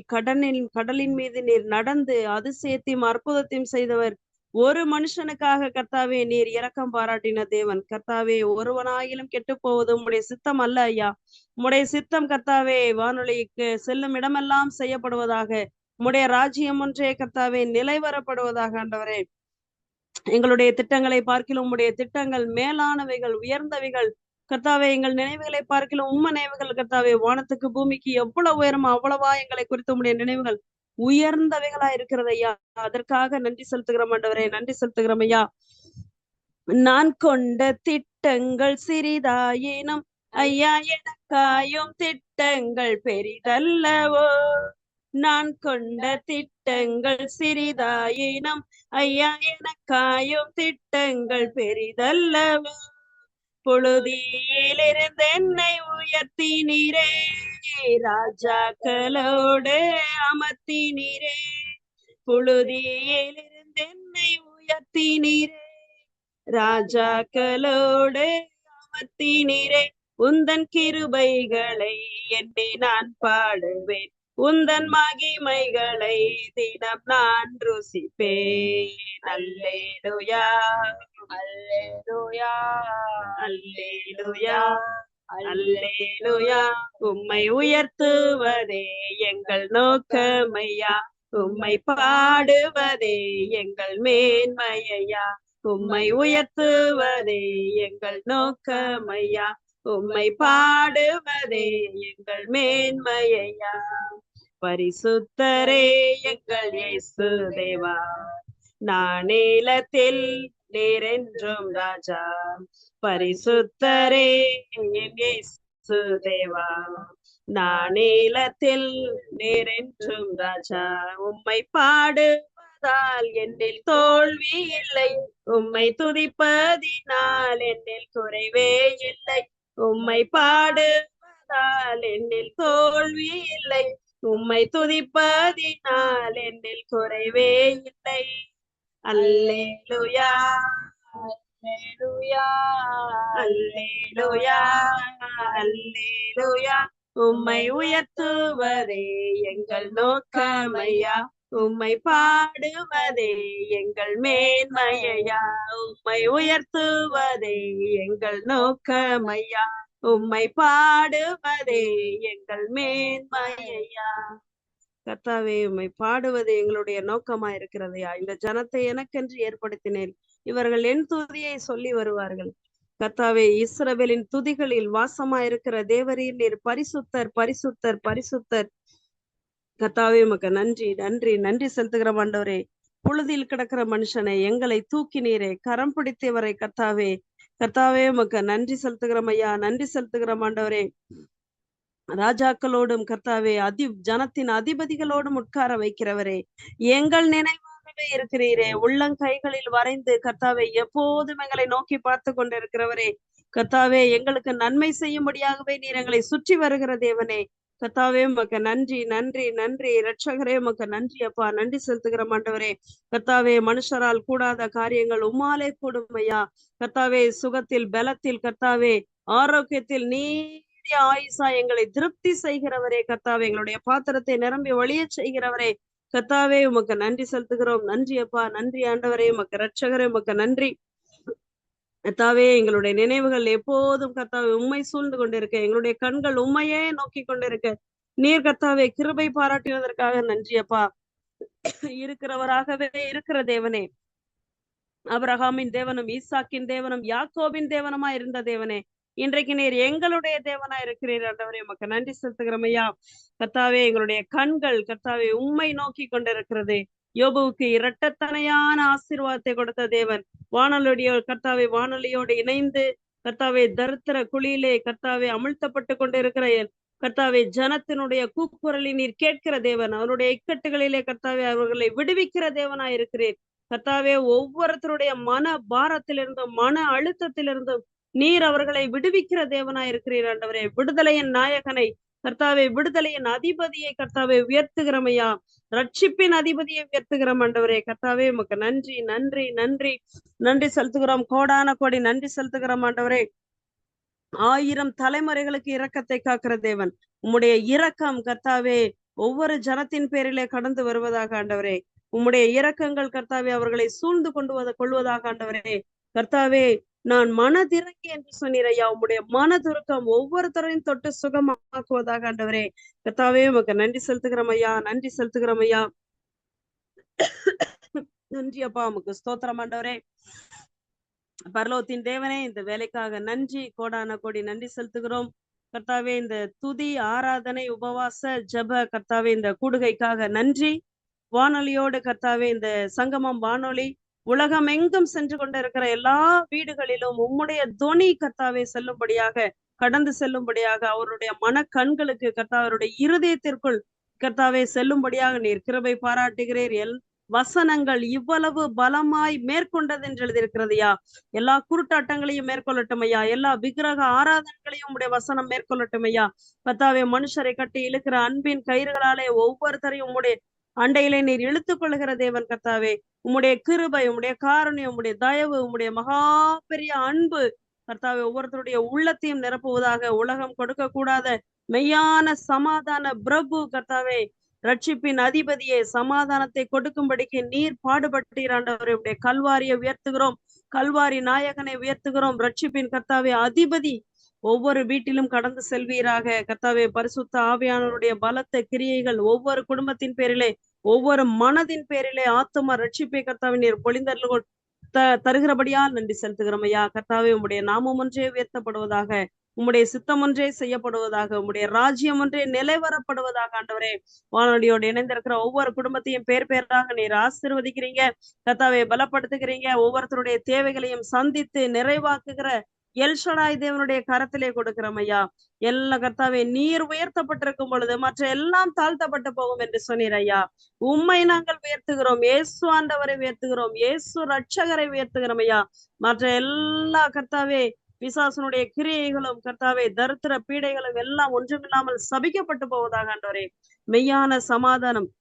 கடலின் மீது நீர் நடந்து அதிசயத்தையும் அற்புதத்தையும் செய்தவர். ஒரு மனுஷனுக்காக கர்த்தாவே நீர் இரக்கம் பாராட்டின தேவன் கர்த்தாவே. ஒருவனாயிலும் கெட்டு போவது உம்முடைய சித்தம் அல்ல ஐயா. உம்முடைய சித்தம் கர்த்தாவே வானொலிக்கு செல்லும் இடமெல்லாம் செய்யப்படுவதாக. உம்முடைய ராஜ்யம் ஒன்றே கர்த்தாவே நிலைவரப்படுவதாக ஆண்டவரே. எங்களுடைய திட்டங்களை பார்க்கிலும் உம்முடைய திட்டங்கள் மேலானவைகள், உயர்ந்தவைகள் கர்த்தாவே. எங்கள் நினைவுகளை பார்க்கிலும் உம்ம நினைவுகள் கர்த்தாவே வானத்துக்கு பூமிக்கு எவ்வளவு உயரமோ அவ்வளவா எங்களை குறித்து உம்முடைய நினைவுகள் உயர்ந்தவைகளா இருக்கிறது ஐயா. அதற்காக நன்றி செலுத்துகிறோம் ஆண்டவரே, நன்றி செலுத்துகிறோம் ஐயா. நான் கொண்ட திட்டங்கள் சிறிதாயினும் ஐயா எனக்காயும் திட்டங்கள் பெரிதல்லவோ. நான் கொண்ட திட்டங்கள் சிறிதாயினும் ஐயா எனக்காயும் திட்டங்கள் பெரிதல்லவோ. புழுதியிலிருந்து என்னை உயர்த்தி நீரே, ராஜாக்களோடு அமர்த்தி நீரே. புழுதியிலிருந்து என்னை உயர்த்தினீரே, ராஜாக்களோடு அமர்த்தினீரே. உந்தன் கிருபைகளை எண்ணி நான் பாடுவேன், உந்தன் மகிமைகளை தினம் நான் ருசிப்பேன். அல்லேலூயா, அல்லேலூயா, அல்லேலூயா, அல்லேலூயா. உம்மை உயர்த்துவதே எங்கள் நோக்கமையா, உம்மை பாடுவதே எங்கள் மேன்மையா. உம்மை உயர்த்துவதே எங்கள் நோக்கமையா, உம்மை பாடுவதே எங்கள் மேன்மையா. பரிசுத்தரே எங்கள் இயேசு தேவா, நானேலத்தில் நீரென்றும் ராஜா. பரிசுத்தரே என் இயேசு தேவா, நானேலத்தில் நீரென்றும் ராஜா. உம்மை பாடுவதால் என்னில் தோல்வி இல்லை, உம்மை துதிப்பதினால் என்னில் குறைவே இல்லை. உம்மை பாடுவதால் என்னில் தோல்வி இல்லை, உம்மை துதிப்பதினால் என்னில் குறைவே இல்லை. அல்லேலூயா, அல்லேலூயா, அல்லேலூயா, அல்லேலூயா. உம்மை உயர்த்துவதே எங்கள் நோக்கமையா, உம்மை பாடுவதே எங்கள் மேன்மையா. உம்மை உயர்த்துவதே எங்கள் நோக்கமையா, உம்மை பாடுவதே எங்கள் மேன்மையா. கர்த்தாவே, உம்மை பாடுவது எங்களுடைய நோக்கமா இருக்கிறதையா. இந்த ஜனத்தை எனக்கென்று ஏற்படுத்தினேன், இவர்கள் என் துதியை சொல்லி வருவார்கள். கர்த்தாவே, இஸ்ரவேலின் துதிகளில் வாசமா இருக்கிற தேவரீர், நீர் பரிசுத்தர், பரிசுத்தர், பரிசுத்தர். கர்த்தாவே, உமக்கு நன்றி, நன்றி, நன்றி செலுத்துகிற ஆண்டவரே. புழுதியில் கிடக்கிற மனுஷனை எங்களை தூக்கினீரே, கரம் பிடித்தவரை. கர்த்தாவே, கர்த்தாவே, உமக்கு நன்றி செலுத்துகிறோம் ஐயா, நன்றி செலுத்துகிற ஆண்டவரே. ராஜாக்களோடும் கர்த்தாவே, ஜனத்தின் அதிபதிகளோடும் உட்கார வைக்கிறவரே, எங்கள் நினைவாகவே இருக்கிறீரே. உள்ளங்கைகளில் வரைந்து கர்த்தாவே, எப்போதும் எங்களை நோக்கி பார்த்து கொண்டிருக்கிறவரே. கர்த்தாவே, எங்களுக்கு நன்மை செய்யும்படியாகவே நீர் எங்களை சுற்றி வருகிற தேவனே. கர்த்தாவே, உமக்கு நன்றி, நன்றி, நன்றி. இரட்சகரே, உமக்கு நன்றி அப்பா, நன்றி செலுத்துகிற ஆண்டவரே. கர்த்தாவே, மனுஷரால் கூடாத காரியங்கள் உம்மாலே கூடும் ஐயா. கர்த்தாவே, சுகத்தில், பலத்தில், கர்த்தாவே, ஆரோக்கியத்தில் நீடிய ஆயுசா எங்களை திருப்தி செய்கிறவரே. கர்த்தாவே, எங்களுடைய பாத்திரத்தை நிரம்பி வழிய செய்கிறவரே. கர்த்தாவே, உமக்கு நன்றி செலுத்துகிறோம். நன்றி அப்பா, நன்றி ஆண்டவரே. உமக்கு இரட்சகரே, உமக்கு நன்றி. கர்த்தாவே, எங்களுடைய நினைவுகள் எப்போதும் கர்த்தாவே உம்மை சூழ்ந்து கொண்டிருக்க, எங்களுடைய கண்கள் உம்மையே நோக்கி கொண்டிருக்க நீர் கர்த்தாவே கிருபை பாராட்டினதற்காக நன்றி அப்பா. இருக்கிறவராகவே இருக்கிற தேவனே, ஆபிரகாமின் தேவனும் ஈசாக்கின் தேவனும் யாக்கோபின் தேவனுமா இருந்த தேவனே, இன்றைக்கு நீர் எங்களுடைய தேவனா இருக்கிறீர் ஆண்டவரே. உமக்கு நன்றி செலுத்துகிறோம் ஐயா. கர்த்தாவே, எங்களுடைய கண்கள் கர்த்தாவே உம்மை நோக்கி கொண்டிருக்கிறது. யோபுவுக்கு இரட்டத்தனையான ஆசீர்வாதத்தை கொடுத்த தேவன், கர்த்தாவே வானொலியோடு இணைந்து கர்த்தாவே தரித்திர குழியிலே கர்த்தாவே அமிழ்த்தப்பட்டு கொண்டிருக்கிற கர்த்தாவே ஜனத்தினுடைய கூக்குரலை நீர் கேட்கிற தேவன். அவருடைய இக்கட்டுகளிலே கர்த்தாவே அவர்களை விடுவிக்கிற தேவனா இருக்கிறீர். கர்த்தாவே, ஒவ்வொருத்தருடைய மன பாரத்திலிருந்தும் மன அழுத்தத்திலிருந்தும் நீர் அவர்களை விடுவிக்கிற தேவனா இருக்கிறீர் ஆண்டவரே. விடுதலையின் நாயகனை கர்த்தாவே, விடுதலையின் அதிபதியை கர்த்தாவே உயர்த்துகிறமையா, ரட்சிப்பின் அதிபதியை உயர்த்துகிறோம் ஆண்டவரே. கர்த்தாவே, உமக்கு நன்றி, நன்றி, நன்றி, நன்றி செலுத்துகிறோம். கோடான கோடி நன்றி செலுத்துகிறோம் ஆண்டவரே. 1000 தலைமுறைகளுக்கு இரக்கத்தை காக்கிற தேவன். உம்முடைய இரக்கம் கர்த்தாவே ஒவ்வொரு ஜனத்தின் பேரிலே கடந்து வருவதாக ஆண்டவரே. உம்முடைய இரக்கங்கள் கர்த்தாவே அவர்களை சூழ்ந்து கொள்வதாக ஆண்டவரே. கர்த்தாவே, நான் மனதிறங்கி என்று சொன்னீரையா, உம்முடைய மனதுருக்கம் ஒவ்வொருத்தரையும் தொட்டு சுகமாக்குவதாக ஆண்டவரே. கர்த்தாவே, உமக்கு நன்றி செலுத்துகிறோம் ஐயா, நன்றி செலுத்துகிறோம் ஐயா. நன்றி அப்பா, உமக்கு ஸ்தோத்திரம் ஆண்டவரே. பரலோகத்தின் தேவனே, இந்த வேலைக்காக நன்றி, கோடான கோடி நன்றி செலுத்துகிறோம் கர்த்தாவே. இந்த துதி, ஆராதனை, உபவாச, ஜப கர்த்தாவே இந்த கூடுகைக்காக நன்றி. வானொலியோடு கர்த்தாவே, இந்த சங்கமம் வானொலி உலகம் எங்கும் சென்று கொண்டிருக்கிற எல்லா வீடுகளிலும் உம்முடைய துணி கர்த்தாவே செல்லும்படியாக, கடந்து செல்லும்படியாக, அவருடைய மன கண்களுக்கு கர்த்தாவருடைய இருதயத்திற்குள் கர்த்தாவே செல்லும்படியாக நீர் கிருபை பாராட்டுகிறீர். வசனங்கள் இவ்வளவு பலமாய் மேற்கொண்டது என்று எழுதியிருக்கிறதையா, எல்லா குருட்டாட்டங்களையும் மேற்கொள்ளட்டும் ஐயா, எல்லா விக்கிரக ஆராதனைகளையும் உடைய வசனம் மேற்கொள்ளட்டும் ஐயா. கர்த்தாவே, மனுஷரை கட்டி இழுக்கிற அன்பின் கயிறுகளாலே ஒவ்வொருத்தரையும் உடைய அண்டையிலே நீர் இழுத்துக் கொள்ளுகிற தேவன் கர்த்தாவே. உம்முடைய கிருபை, உம்முடைய காருண்யம், உம்முடைய தயவு, உம்முடைய மகா பெரிய அன்பு கர்த்தாவே ஒவ்வொருத்தருடைய உள்ளத்தையும் நிரப்புவதாக. உலகம் கொடுக்க கூடாத மெய்யான சமாதான பிரபு கர்த்தாவே, ரட்சிப்பின் அதிபதியே, சமாதானத்தை கொடுக்கும்படிக்கு நீர் பாடுபட்டீர் ஆண்டவரே. உடைய கல்வாரியை உயர்த்துகிறோம், கல்வாரி நாயகனை உயர்த்துகிறோம். ரட்சிப்பின் கர்த்தாவே அதிபதி ஒவ்வொரு வீட்டிலும் கடந்து செல்வீராக கர்த்தாவே. பரிசுத்த ஆவியானவருடைய பலத்த கிரியைகள் ஒவ்வொரு குடும்பத்தின் பேரிலே, ஒவ்வொரு மனதின் பேரிலே ஆத்தும ரட்சிப்பை கர்த்தாவே நீர் பொழிந்தருள் தருகிறபடியால் நன்றி செலுத்துகிறோம் ஐயா. கர்த்தாவே உம்முடைய நாமம் ஒன்றே உயர்த்தப்படுவதாக, உம்முடைய சித்தம் ஒன்றே செய்யப்படுவதாக, உம்முடைய ராஜ்யம் ஒன்றே நிலைவரப்படுவதாக. ஆண்டவரே, வானொலியோடு இணைந்திருக்கிற ஒவ்வொரு குடும்பத்தையும் பேர் பேராக நீர் ஆசீர்வதிக்கிறீங்க கர்த்தாவே, பலப்படுத்துகிறீங்க. ஒவ்வொருத்தருடைய தேவைகளையும் சந்தித்து நிறைவாக்குகிற எல்ஷடாய் தேவனுடைய கரத்திலே கொடுக்கிறோம் ஐயா. எல்லா கர்த்தாவே நீர் உயர்த்தப்பட்டிருக்கும் பொழுது மற்ற எல்லாம் தாழ்த்தப்பட்டு போகும் என்று சொன்னீர் ஐயா. உம்மை நாங்கள் உயர்த்துகிறோம், இயேசு ஆண்டவரை உயர்த்துகிறோம், இயேசு ரட்சகரை உயர்த்துகிறோம் ஐயா. மற்ற எல்லா கர்த்தாவே பிசாசனுடைய கிரியைகளும் கர்த்தாவே தரித்திர பீடைகளும் எல்லாம் ஒன்றுமில்லாமல் சபிக்கப்பட்டு போவதாக ஆண்டவரே. மெய்யான சமாதானம்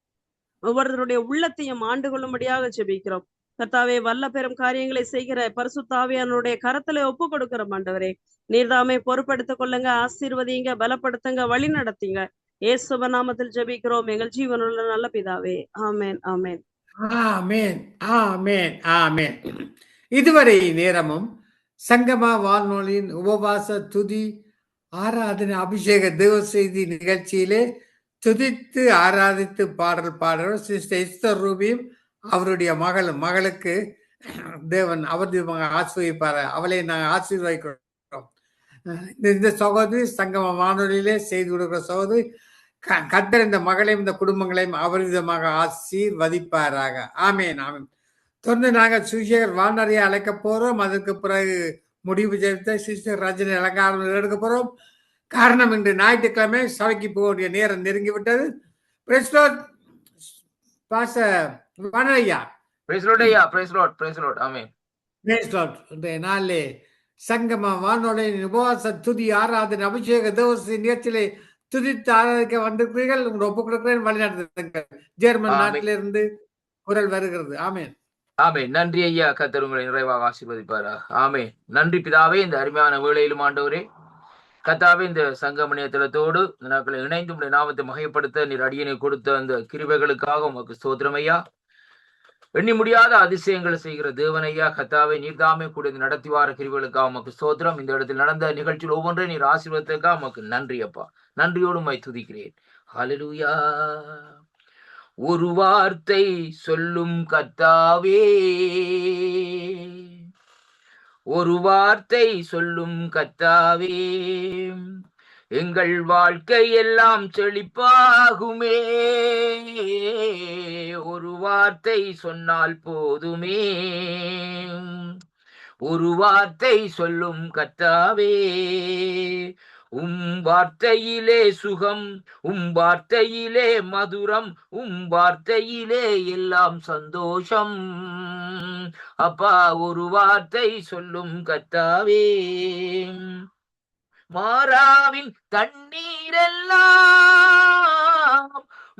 ஒவ்வொருவருடைய உள்ளத்தையும் ஆண்டு கொள்ளும்படியாக ஜெபிக்கிறோம் கர்த்தாவே. வல்ல பெரும் காரியங்களை செய்கிற பரிசுத்த ஆவியானவருடைய கரத்துல ஒப்பு கொடுக்கிறோம் ஆண்டவரே. நீர்தாமே பொறுப்படுத்திக் கொள்ளுங்க, ஆசீர்வதிங்க, பலப்படுத்துங்க, வழி நடத்துங்க. இயேசுவ நாமத்தில் ஜெபிக்கிறோம் எங்கள் ஜீவனுள்ள நல்ல பிதாவே. ஆமேன், ஆமேன், ஆமேன், ஆமேன், ஆமேன். இதுவரை நேரமும் சங்கமா வானொலியின் உபவாச துதி ஆராதனை அபிஷேக தேவ செய்தி நிகழ்ச்சியிலே துதித்து ஆராதித்து பாடல் பாடுறோம் சிஸ்டர் எஸ்தர் ரூபியும் அவருடைய மகளுக்கு தேவன் அவருடைய ஆசீர்வதிப்பார். அவளை நாங்கள் ஆசீர்வதிக்கிறோம். இந்த சகோதரி சங்கம வானொலியிலே செய்து கொடுக்கிற சகோதரி கர்த்தர் இந்த மகளையும் இந்த குடும்பங்களையும் அவர்விதமாக ஆசீர்வதிப்பாராக. ஆமேன், ஆமேன். தொடர்ந்து நாங்கள் சுசேகர் வானொலியை அழைக்க போறோம். அதற்கு பிறகு முடிவு செய்த சிஸ்டர் ரஜினி அலங்காரம் எடுக்க போறோம். காரணம் இன்று ஞாயிற்றுக்கிழமை சபைக்கு போகக்கூடிய நேரம் நெருங்கிவிட்டது. நாளே சங்கம வானொலியின் உபவாச துதி ஆராதனை அபிஷேக தேவசி நிகழ்ச்சியிலே துதித்து ஆராதிக்க வந்திருக்கிறீர்கள். உங்களை ஒப்புக் கொடுக்கிறேன், வழிநடத்துங்கள். ஜெர்மன் நாட்டிலிருந்து குரல் வருகிறது. ஆமேன், ஆமேன். நன்றி ஐயா, கர்த்தர் உங்களை நிறைவாக ஆசீர்வதிப்பாரா. ஆமேன். நன்றி பிதாவே. இந்த அருமையான வேளையிலும் ஆண்டவரே கர்த்தாவே, இந்த சங்கமணிய தலத்தோடு இந்த நாட்களை இணைந்து உடைய நாமத்தை மகிமைப்படுத்த நீர் அடியனை கொடுத்த அந்த கிருபைகளுக்காக உமக்கு ஸ்தோத்திரம் ஐயா. எண்ணி முடியாத அதிசயங்களை செய்கிற தேவனையா கர்த்தாவே, நீர்தாமே கூட நடத்தி வார கிருபைகளுக்காக உமக்கு ஸ்தோத்திரம். இந்த இடத்தில் நடந்த நிகழ்ச்சியில் ஒவ்வொன்றை நீர் ஆசீர்வதித்ததுக்காக உமக்கு நன்றி அப்பா. நன்றியோடு உம்மை துதிக்கிறேன். ஹல்லேலூயா. ஒரு வார்த்தை சொல்லும் கர்த்தாவே, ஒரு வார்த்தை சொல்லும் கர்த்தாவே, எங்கள் வாழ்க்கை எல்லாம் செழிப்பாகுமே. ஒரு வார்த்தை சொன்னால் போதுமே. ஒரு வார்த்தை சொல்லும் கர்த்தாவே, வார்த்தையிலே சுகம், வார்த்தையிலே மதுரம், வார்த்தையிலே எல்லாம் சந்தோஷம். அப்பா, ஒரு வார்த்தை சொல்லும் கர்த்தாவே. மாறாவின் தண்ணீரெல்லாம்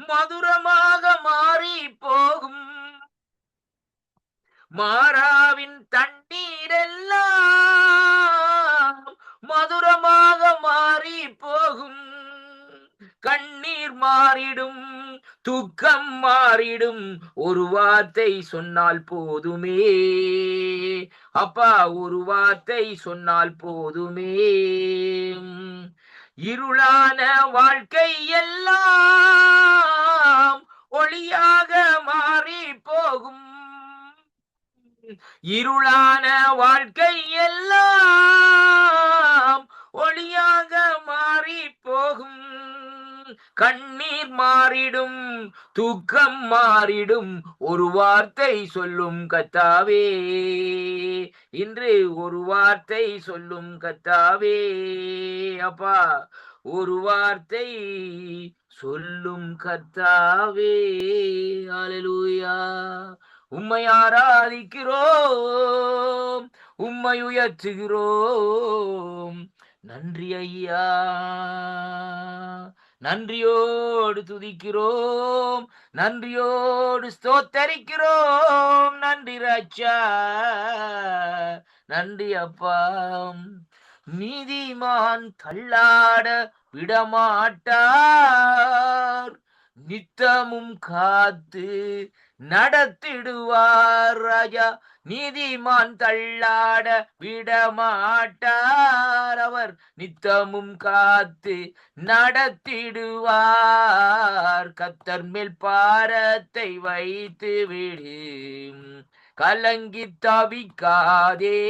மதுரமாக மாறி போகும். மாறாவின் தண்ணீரெல்லாம் மதுரமாக மாறி போகும். கண்ணீர் மாறிடும், துக்கம் மாறிடும், ஒரு வார்த்தை சொன்னால் போதுமே. அப்பா, ஒரு வார்த்தை சொன்னால் போதுமே. இருளான வாழ்க்கை எல்லாம் ஒளியாக மாறி போகும். இருளான வாழ்க்கை எல்லாம் ஒளியாக மாறி போகும். கண்ணீர் மாறிடும், தூக்கம் மாறிடும், ஒரு வார்த்தை சொல்லும் கர்த்தாவே. இன்று ஒரு வார்த்தை சொல்லும் கர்த்தாவே. அப்பா, ஒரு வார்த்தை சொல்லும் கர்த்தாவே. ஹல்லேலூயா. உம்மை ஆராதிக்கிறோம், உம்மை உயர்த்துகிறோம். நன்றி ஐயா, நன்றியோடு துதிக்கிறோம், நன்றியோடு ஸ்தோத்தரிக்கிறோம். நன்றி ராஜா, நன்றி அப்பா. நீதிமான் தள்ளாட விடமாட்டார், நித்தமும் காத்து நடத்திடுவார் ராஜா. நீதிமான் தள்ளாட விடமாட்டார், அவர் நித்தமும் காத்து நடத்திடுவார். கர்த்தர் மேல் பாரத்தை வைத்து விடு, கலங்கி தவிக்காதே,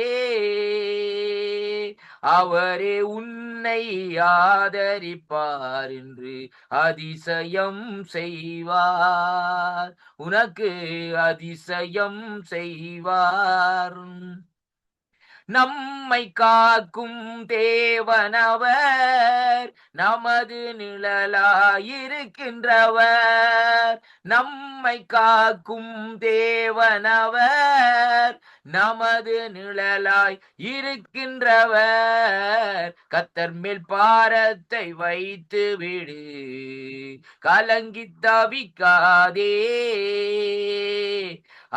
அவரே உன்னை ஆதரிப்பார் என்று அதிசயம் செய்வார், உனக்கு அதிசயம் செய்வார். நம்மை காக்கும் தேவனவர், நமது நிழலாயிருக்கின்றவர். நம்மை காக்கும் தேவனவர், நமது நிழலாய் இருக்கின்றவர். கர்த்தர் மேல் பாரத்தை வைத்து விடு, கலங்கி தவிக்காதே,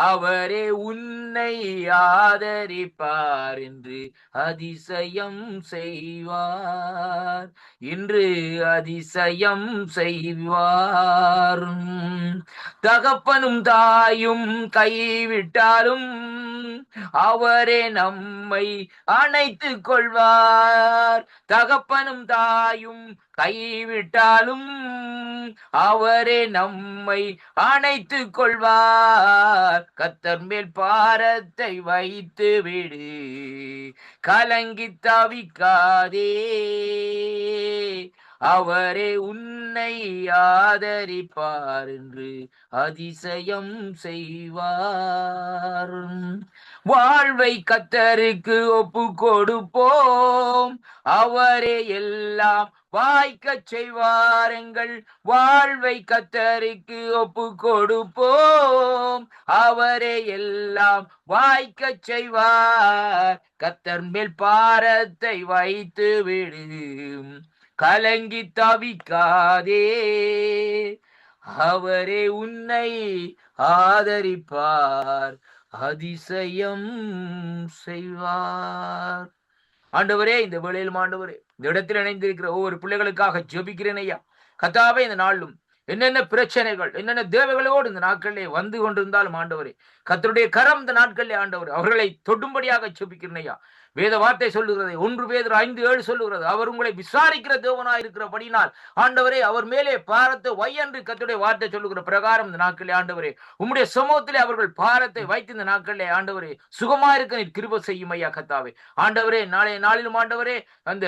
அவரே உன்னை ஆதரிப்பார் என்று அதிசயம் செய்வார், இன்று அதிசயம் செய்வார். தகப்பனும் தாயும் கைவிட்டாலும் அவரே நம்மை அணைத்துக் கொள்வார். தகப்பனும் தாயும் கைவிட்டாலும் அவரே நம்மை அணைத்துக் கொள்வார். கர்த்தர் மேல் பாரத்தை வைத்து விடு, கலங்கி தவிக்காதே, அவரே உன்னை ஆதரிப்பார் என்று அதிசயம் செய்வார். வாழ்வை கர்த்தருக்கு ஒப்பு கொடுப்போம், அவரே எல்லாம் வாய்க்கச் செய்வார். எங்கள் வாழ்வை கர்த்தருக்கு ஒப்பு கொடுப்போம், அவரே எல்லாம் வாய்க்கச் செய்வார். கர்த்தர் மேல் பாரத்தை வைத்து விடு, கலங்கி தவிக்காதே, அவரே உன்னை ஆதரிப்பார், அதிசயம் செய்வார். ஆண்டவரே, இந்த வேளையிலும் ஆண்டவரே, இந்த இடத்தில் இணைந்திருக்கிற ஒவ்வொரு பிள்ளைகளுக்காக ஜெபிக்கிறேன் ஐயா. கர்த்தாவே, இந்த நாளும் என்னென்ன பிரச்சனைகள், என்னென்ன தேவைகளோடு இந்த நாட்களிலே வந்து கொண்டிருந்தாலும் ஆண்டவரே, கர்த்தருடைய கரம் இந்த நாட்களிலே ஆண்டவர் அவர்களை தொடும்படியாக ஜெபிக்கிறேன் ஐயா. வேத வார்த்தை சொல்லுகிறது, 1 பேதுரு 5:7 சொல்லுகிறது, அவர் உங்களை விசாரிக்கிற தேவனாய் இருக்கிறபடினால் ஆண்டவரே அவர் மேலே பாரத்தை வை என்று கர்த்தருடைய வார்த்தை சொல்லுகிற பிரகாரம் இந்த நாட்களிலே ஆண்டவரே உம்முடைய சமூகத்திலே அவர்கள் பாரத்தை வைத்து இந்த நாட்களிலே ஆண்டவரே சுகமாயிருக்க நீர் கிருபை செய்யும் ஐயா. கர்த்தாவே ஆண்டவரே, நாளைய நாளிலும் ஆண்டவரே அந்த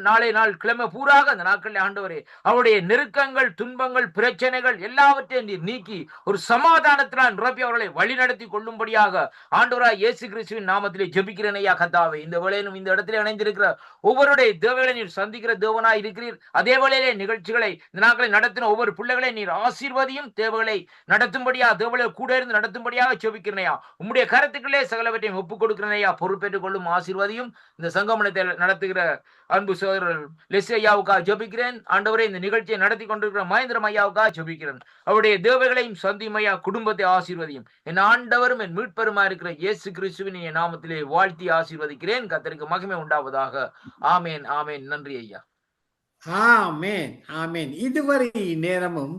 நாளை நாள் கிழமை பூராக அந்த நாட்களிலே ஆண்டவரே அவருடைய நெருக்கங்கள், துன்பங்கள், பிரச்சனைகள் எல்லாவற்றையும் நீர் நீக்கி ஒரு சமாதானத்தினால் நிரப்பி அவர்களை வழிநடத்தி கொள்ளும்படியாக ஆண்டவராய் இயேசு கிறிஸ்துவின் நாமத்திலே ஜெபிக்கிறேன் ஐயா. கர்த்தாவே, இந்த வேளையிலும் இந்த இடத்துல இணைந்திருக்கிற ஒவ்வொருடைய தேவைகளை நீர் சந்திக்கிற தேவனாய் இருக்கிறீர். அதே வேளையிலே நிகழ்ச்சிகளை இந்த நாட்களை நடத்தின ஒவ்வொரு பிள்ளைகளை நீர் ஆசீர்வதியும், தேவைகளை நடத்தும்படியா, தேவைகளை கூட இருந்து நடத்தும்படியாக ஜெபிக்கிறேனையா. உம்முடைய கருத்துக்களே சகலவற்றையும் ஒப்புக் கொடுக்கிறேனையா. பொறுப்பேற்றுக் கொள்ளும், ஆசீர்வதியும். இந்த சங்கமனத்தை நடத்துகிற அன்பு சகோதரர் லெஸ்ஸி ஐயாவுக்காக ஜெபிக்கிறேன். ஆண்டவரே, இந்த நிகழ்ச்சியை நடத்தி கொண்டிருக்கிற மகேந்திரம் ஐயாவுக்காக ஜெபிக்கிறேன். அவருடைய தேவைகளையும் சந்தியும் ஐயா. குடும்பத்தை ஆசீர்வதியும். என் ஆண்டவரும் என் மீட்பருமா இருக்கிற இயேசு கிறிஸ்துவின் நாமத்திலே வாழ்த்தி ஆசீர்வதிக்கிறேன். கர்த்தருக்கு மகிமை உண்டாவதாக. ஆமேன், ஆமேன். நன்றி ஐயா. ஆமேன், ஆமேன். இதுவரை நேரமும்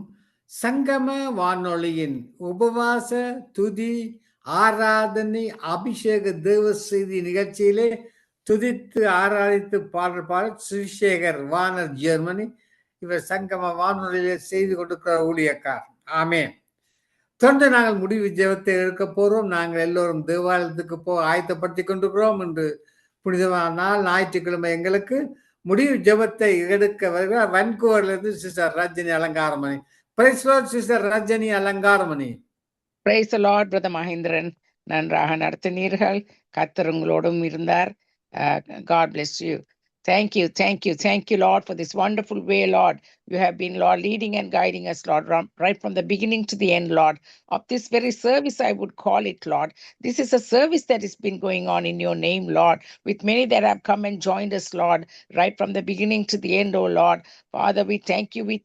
சங்கம வானொலியின் உபவாச துதி ஆராதனை அபிஷேக தேவ செய்தி நிகழ்ச்சியிலே துதித்து ஆராதித்து பாடல் சுவிசேகர் வானர் ஜெர்மனி, இவர் சங்கம வானொலியிலே செய்து கொடுக்கிற ஊழியக்கார். ஆமேன். தொடர்ந்து நாங்கள் முடிவு ஜெபத்தை எடுக்க போறோம். நாங்கள் எல்லோரும் தேவாலயத்துக்கு ஆயத்தப்படுத்தி கொண்டிருக்கிறோம். என்று புனிதமான நாள், ஞாயிற்றுக்கிழமை எங்களுக்கு முடிவு ஜெபத்தை எடுக்க வருகிறார் வான்கூவர்ல இருந்து sister Rajini Alangaramani. Praise Lord sister Rajini Alangaramani. Praise the Lord brother Mahendran, நன்றாக நடத்தினீர்கள். கர்த்தர் உங்களோடும் இருந்தார். God bless you. Thank you, Lord, for this wonderful way, Lord. You have been, Lord, leading and guiding us, Lord, right from the beginning to the end, Lord, of this very service, I would call it, Lord. This is a service that has been going on in your name, Lord, with many that have come and joined us, Lord, right from the beginning to the end, oh Lord. Father, we thank you, we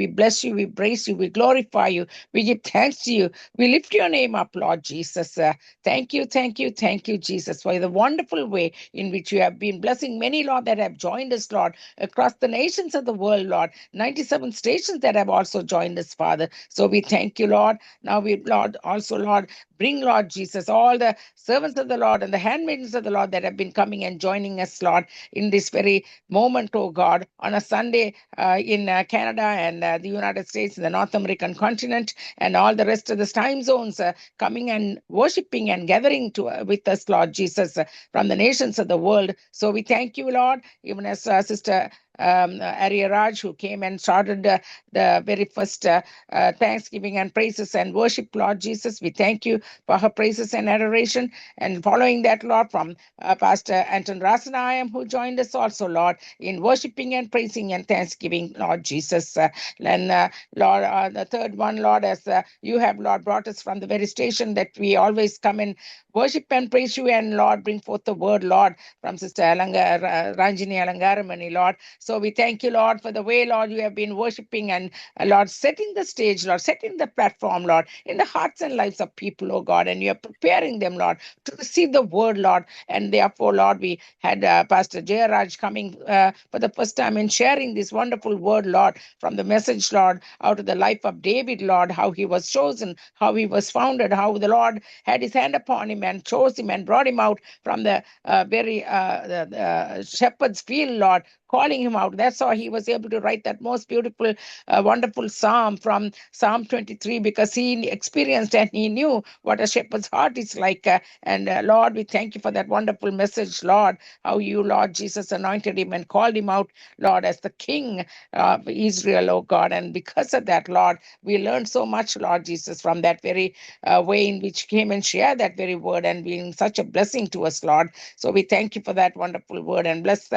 bless you, we praise you, we glorify you, we give thanks to you, we lift your name up, Lord Jesus. Thank you, Jesus, for the wonderful way in which you have been blessing many, Lord, that have joined us, Lord, across the nations of the world, Lord. 97 stations that have also joined us, Father. So we thank you, Lord. Now we, Lord, also, Lord, bring, Lord Jesus, all the servants of the Lord and the handmaidens of the Lord that have been coming and joining us, Lord, in this very moment, oh God, on a Sunday in Canada and the United States, in the North American continent, and all the rest of the time zones coming and worshiping and gathering with us, Lord Jesus, from the nations of the world. So we thank you, Lord, even as Sister Arya Raj, who came and started the very first thanksgiving and praises and worship, Lord Jesus. We thank you for her praises and adoration. And following that, Lord, from Pastor Anton Rasanayam, who joined us also, Lord, in worshiping and praising and thanksgiving, Lord Jesus. And Lord, the third one, Lord, as you have, Lord, brought us from the very station that we always come and worship and praise you and, Lord, bring forth the word, Lord, from Sister Ranjini Alangaramani, Lord. So we thank you, Lord, for the way, Lord, you have been worshiping and, Lord, setting the stage, Lord, setting the platform, Lord, in the hearts and lives of people, oh God, and you are preparing them, Lord, to receive the word, Lord. And therefore, Lord, we had Pastor Jayaraj coming for the first time and sharing this wonderful word, Lord, from the message, Lord, out of the life of David, Lord, how he was chosen, how he was founded, how the Lord had his hand upon him and chose him and brought him out from the very shepherd's field, Lord, calling him out. That's how he was able to write that most beautiful, wonderful psalm from Psalm 23, because he experienced and he knew what a shepherd's heart is like. Lord, we thank you for that wonderful message, Lord, how you, Lord Jesus, anointed him and called him out, Lord, as the King of Israel, oh God. And because of that, Lord, we learned so much, Lord Jesus, from that very way in which he came and shared that very word and being such a blessing to us, Lord. So we thank you for that wonderful word, and bless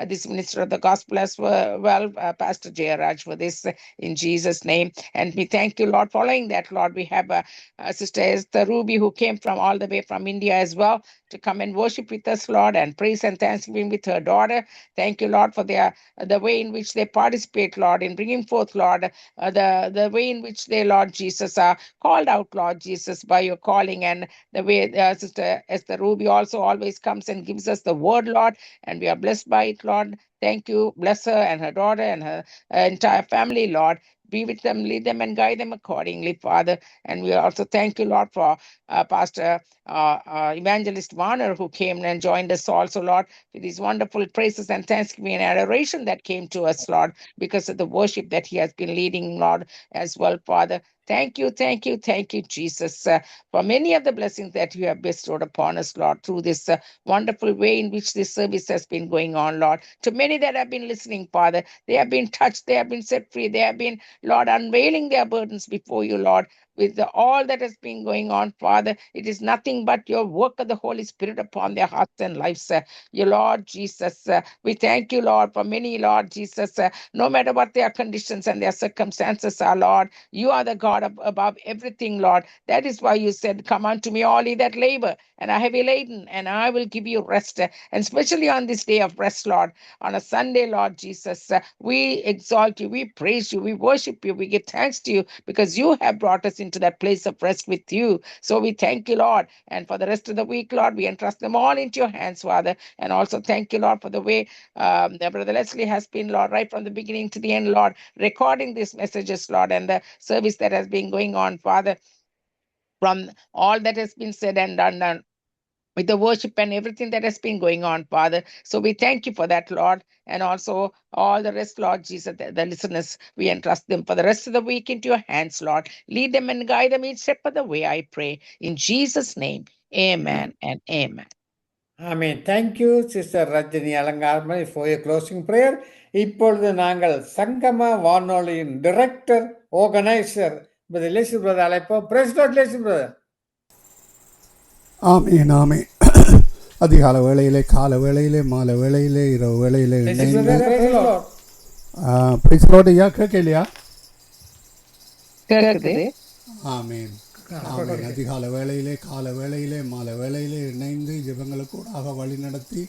this minister of the gospel as well, Pastor Jayaraj, for this in Jesus' name. And we thank you, Lord. Following that, Lord, we have Sister Esther Ruby, who came from all the way from India as well to come and worship with us, Lord, and praise and thanksgiving with her daughter. Thank you, Lord, for the way in which they participate, Lord, in bringing forth, Lord, the way in which they, Lord Jesus, are called out, Lord Jesus, by your calling, and the way Sister Esther Ruby also always comes and gives us the word, Lord, and we are blessed by it, Lord. Thank you. Bless her and her daughter and her entire family, Lord. Be with them, lead them, and guide them accordingly, Father. And we also thank you, Lord, for Pastor Evangelist Warner, who came and joined us also, Lord, with these wonderful praises and thanksgiving and adoration that came to us, Lord, because of the worship that he has been leading, Lord, as well, Father. Thank you, Jesus, for many of the blessings that you have bestowed upon us, Lord, through this wonderful way in which this service has been going on, Lord. To many that have been listening, Father, they have been touched, they have been set free, they have been, Lord, unveiling their burdens before you, Lord. With all that has been going on, Father, it is nothing but your work of the Holy Spirit upon their hearts and lives. Your Lord Jesus, we thank you, Lord, for many, Lord Jesus, no matter what their conditions and their circumstances are, Lord, you are the God above everything, Lord. That is why you said, come unto me, all ye that labor and are heavy laden, and I will give you rest. And especially on this day of rest, Lord, on a Sunday, Lord Jesus, we exalt you, we praise you, we worship you, we give thanks to you, because you have brought us into that place of rest with you. So we thank you, Lord. And for the rest of the week, Lord, we entrust them all into your hands, Father. And also thank you, Lord, for the way Brother Leslie has been, Lord, right from the beginning to the end, Lord, recording these messages, Lord, and the service that has been going on, Father, from all that has been said and done, with the worship and everything that has been going on, Father. So we thank you for that, Lord. And also all the rest, Lord Jesus, the listeners, we entrust them for the rest of the week into your hands, Lord. Lead them and guide them each step of the way, I pray. In Jesus' name, amen and amen. Amen. Thank you, Sister Rajini Alangaramani, for your closing prayer. இப்பொழுது நாங்கள் சங்கம வானொலியின் director organizer Lacy brother அழைப்போம். Praise lord Lacy brother. Amen amen. அதிகால வேளையிலே, கால வேளையிலே, மாலை வேளையிலே, இரவு வேளையிலே பிரைஸ்லோடு ஐயா கேட்கலையா? கேக்குது. ஆமீன் ஆமீன். அதிகால வேளையிலே, கால வேளையிலே, மாலை வேளையிலே இணைந்து ஜெபங்களுக்கூடாக வழி நடத்தி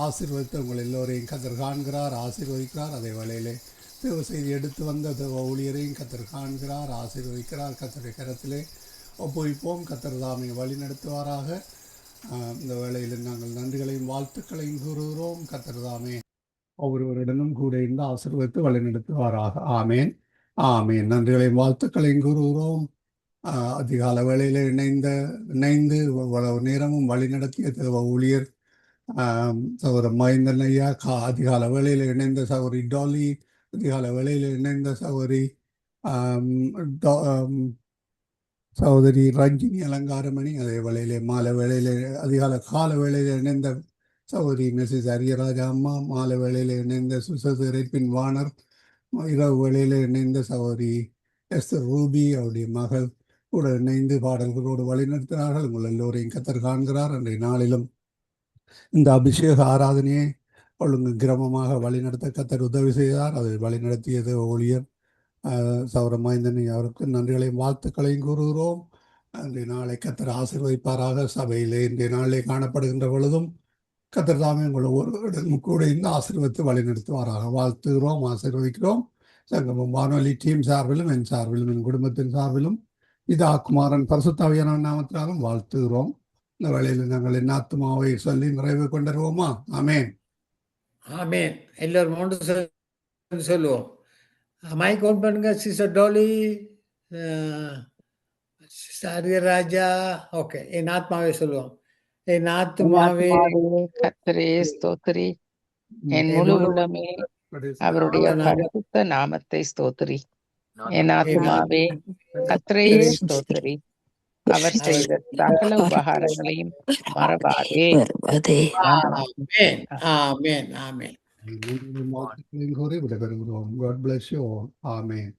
ஆசீர்வதித்து உங்கள் எல்லோரையும் கத்தர் காண்கிறார், ஆசீர்வதிக்கிறார். அதே வேளையிலே தேவ செய்தி எடுத்து வந்த தேவ ஊழியரையும் கத்தர் காண்கிறார், ஆசீர்வதிக்கிறார். கத்தருடைய கரத்திலே ஒப்புவிப்போம். கத்தர் தாமே வழி நடத்துவாராக. இந்த வேளையில் நாங்கள் நன்றிகளையும் வாழ்த்துக்களையும் கூறுகிறோம். கத்தர் தாமே ஒவ்வொருவரிடமும் கூட இருந்து ஆசீர்வதித்து வழி நடத்துவாராக. ஆமேன் ஆமேன். நன்றிகளையும் வாழ்த்துக்களையும் கூறுகிறோம். அதிகால வேளையில் இணைந்து இவ்வளவு நேரமும் வழி நடத்திய தேவ ஊழியர் சகோதரர் மகேந்திரன் ஐயா, அதிகால வேளையில் இணைந்த சகோதரி டாலி, அதிகால வேளையில் இணைந்த சகோதரி ரஞ்சினி அலங்காரமணி, அதே வேளையிலே மாலை வேளையிலே கால வேளையில் இணைந்த சகோதரி மிஸ்ஸஸ் அரியராஜா அம்மா, மாலை வேளையில் இணைந்த சுசேரப்பின் வானர், இரவு வேளையில் இணைந்த சகோதரி எஸ்தர் ரூபி, அவருடைய மகள் கூட இணைந்து பாடல்களோடு வழிநடத்தினார்கள். உங்கள் எல்லோரையும் கத்தர் காண்கிறார். அன்றைய நாளிலும் இந்த அபிஷேக ஆராதனையை ஒழுங்கு கிரமமாக வழிநடத்த கத்தர் உதவி செய்தார். அதை வழிநடத்தியது ஊழியர் சகோதரர் மகேந்திரன் அவருக்கு நன்றிகளையும் வாழ்த்துக்களையும் கூறுகிறோம். அன்றைய நாளை கத்தர் ஆசீர்வதிப்பாராக. சபையிலே இன்றைய நாளிலே காணப்படுகின்ற பொழுதும் கத்தர் தாமே உங்களை ஒருவரிடம் கூட இந்த ஆசீர்வதித்து வழிநடத்துவாராக. வாழ்த்துகிறோம், ஆசீர்வதிக்கிறோம். சங்கமம் வானொலி டீம் சார்பிலும், என் சார்பிலும், என் குடும்பத்தின் சார்பிலும், இதா குமாரன் பரிசுத்த ஆவியானவர் நாமத்தினாலும் வாழ்த்துகிறோம். இந்த வேளையில் நாங்கள் என் ஆத்துமாவை சொல்லி நிறைவு கொண்டுருவோமா? ஆமேன் ஆமேன். எல்லோரும் ஒன்று சொல்லுவோம். மைக் ஓன் பண்ணுங்க. சிஸ்டர் டோலி, ராஜா. ஓகே. என் ஆத்மாவே சொல்லுவோம். என் ஆத்மாவே கர்த்தரே ஸ்தோத்திரி, என் முழு உள்ளமே அவருடைய பரிசுத்த நாமத்தை ஸ்தோத்திரி. என் ஆத்மாவே கர்த்தரே ஸ்தோத்திரி, அவர் செய்த சகல உபகாரங்களையும் மறவாதே. ஆமென் ஆமென் ஆமென். விடைபெறுகிறோம். God bless you all. Amen.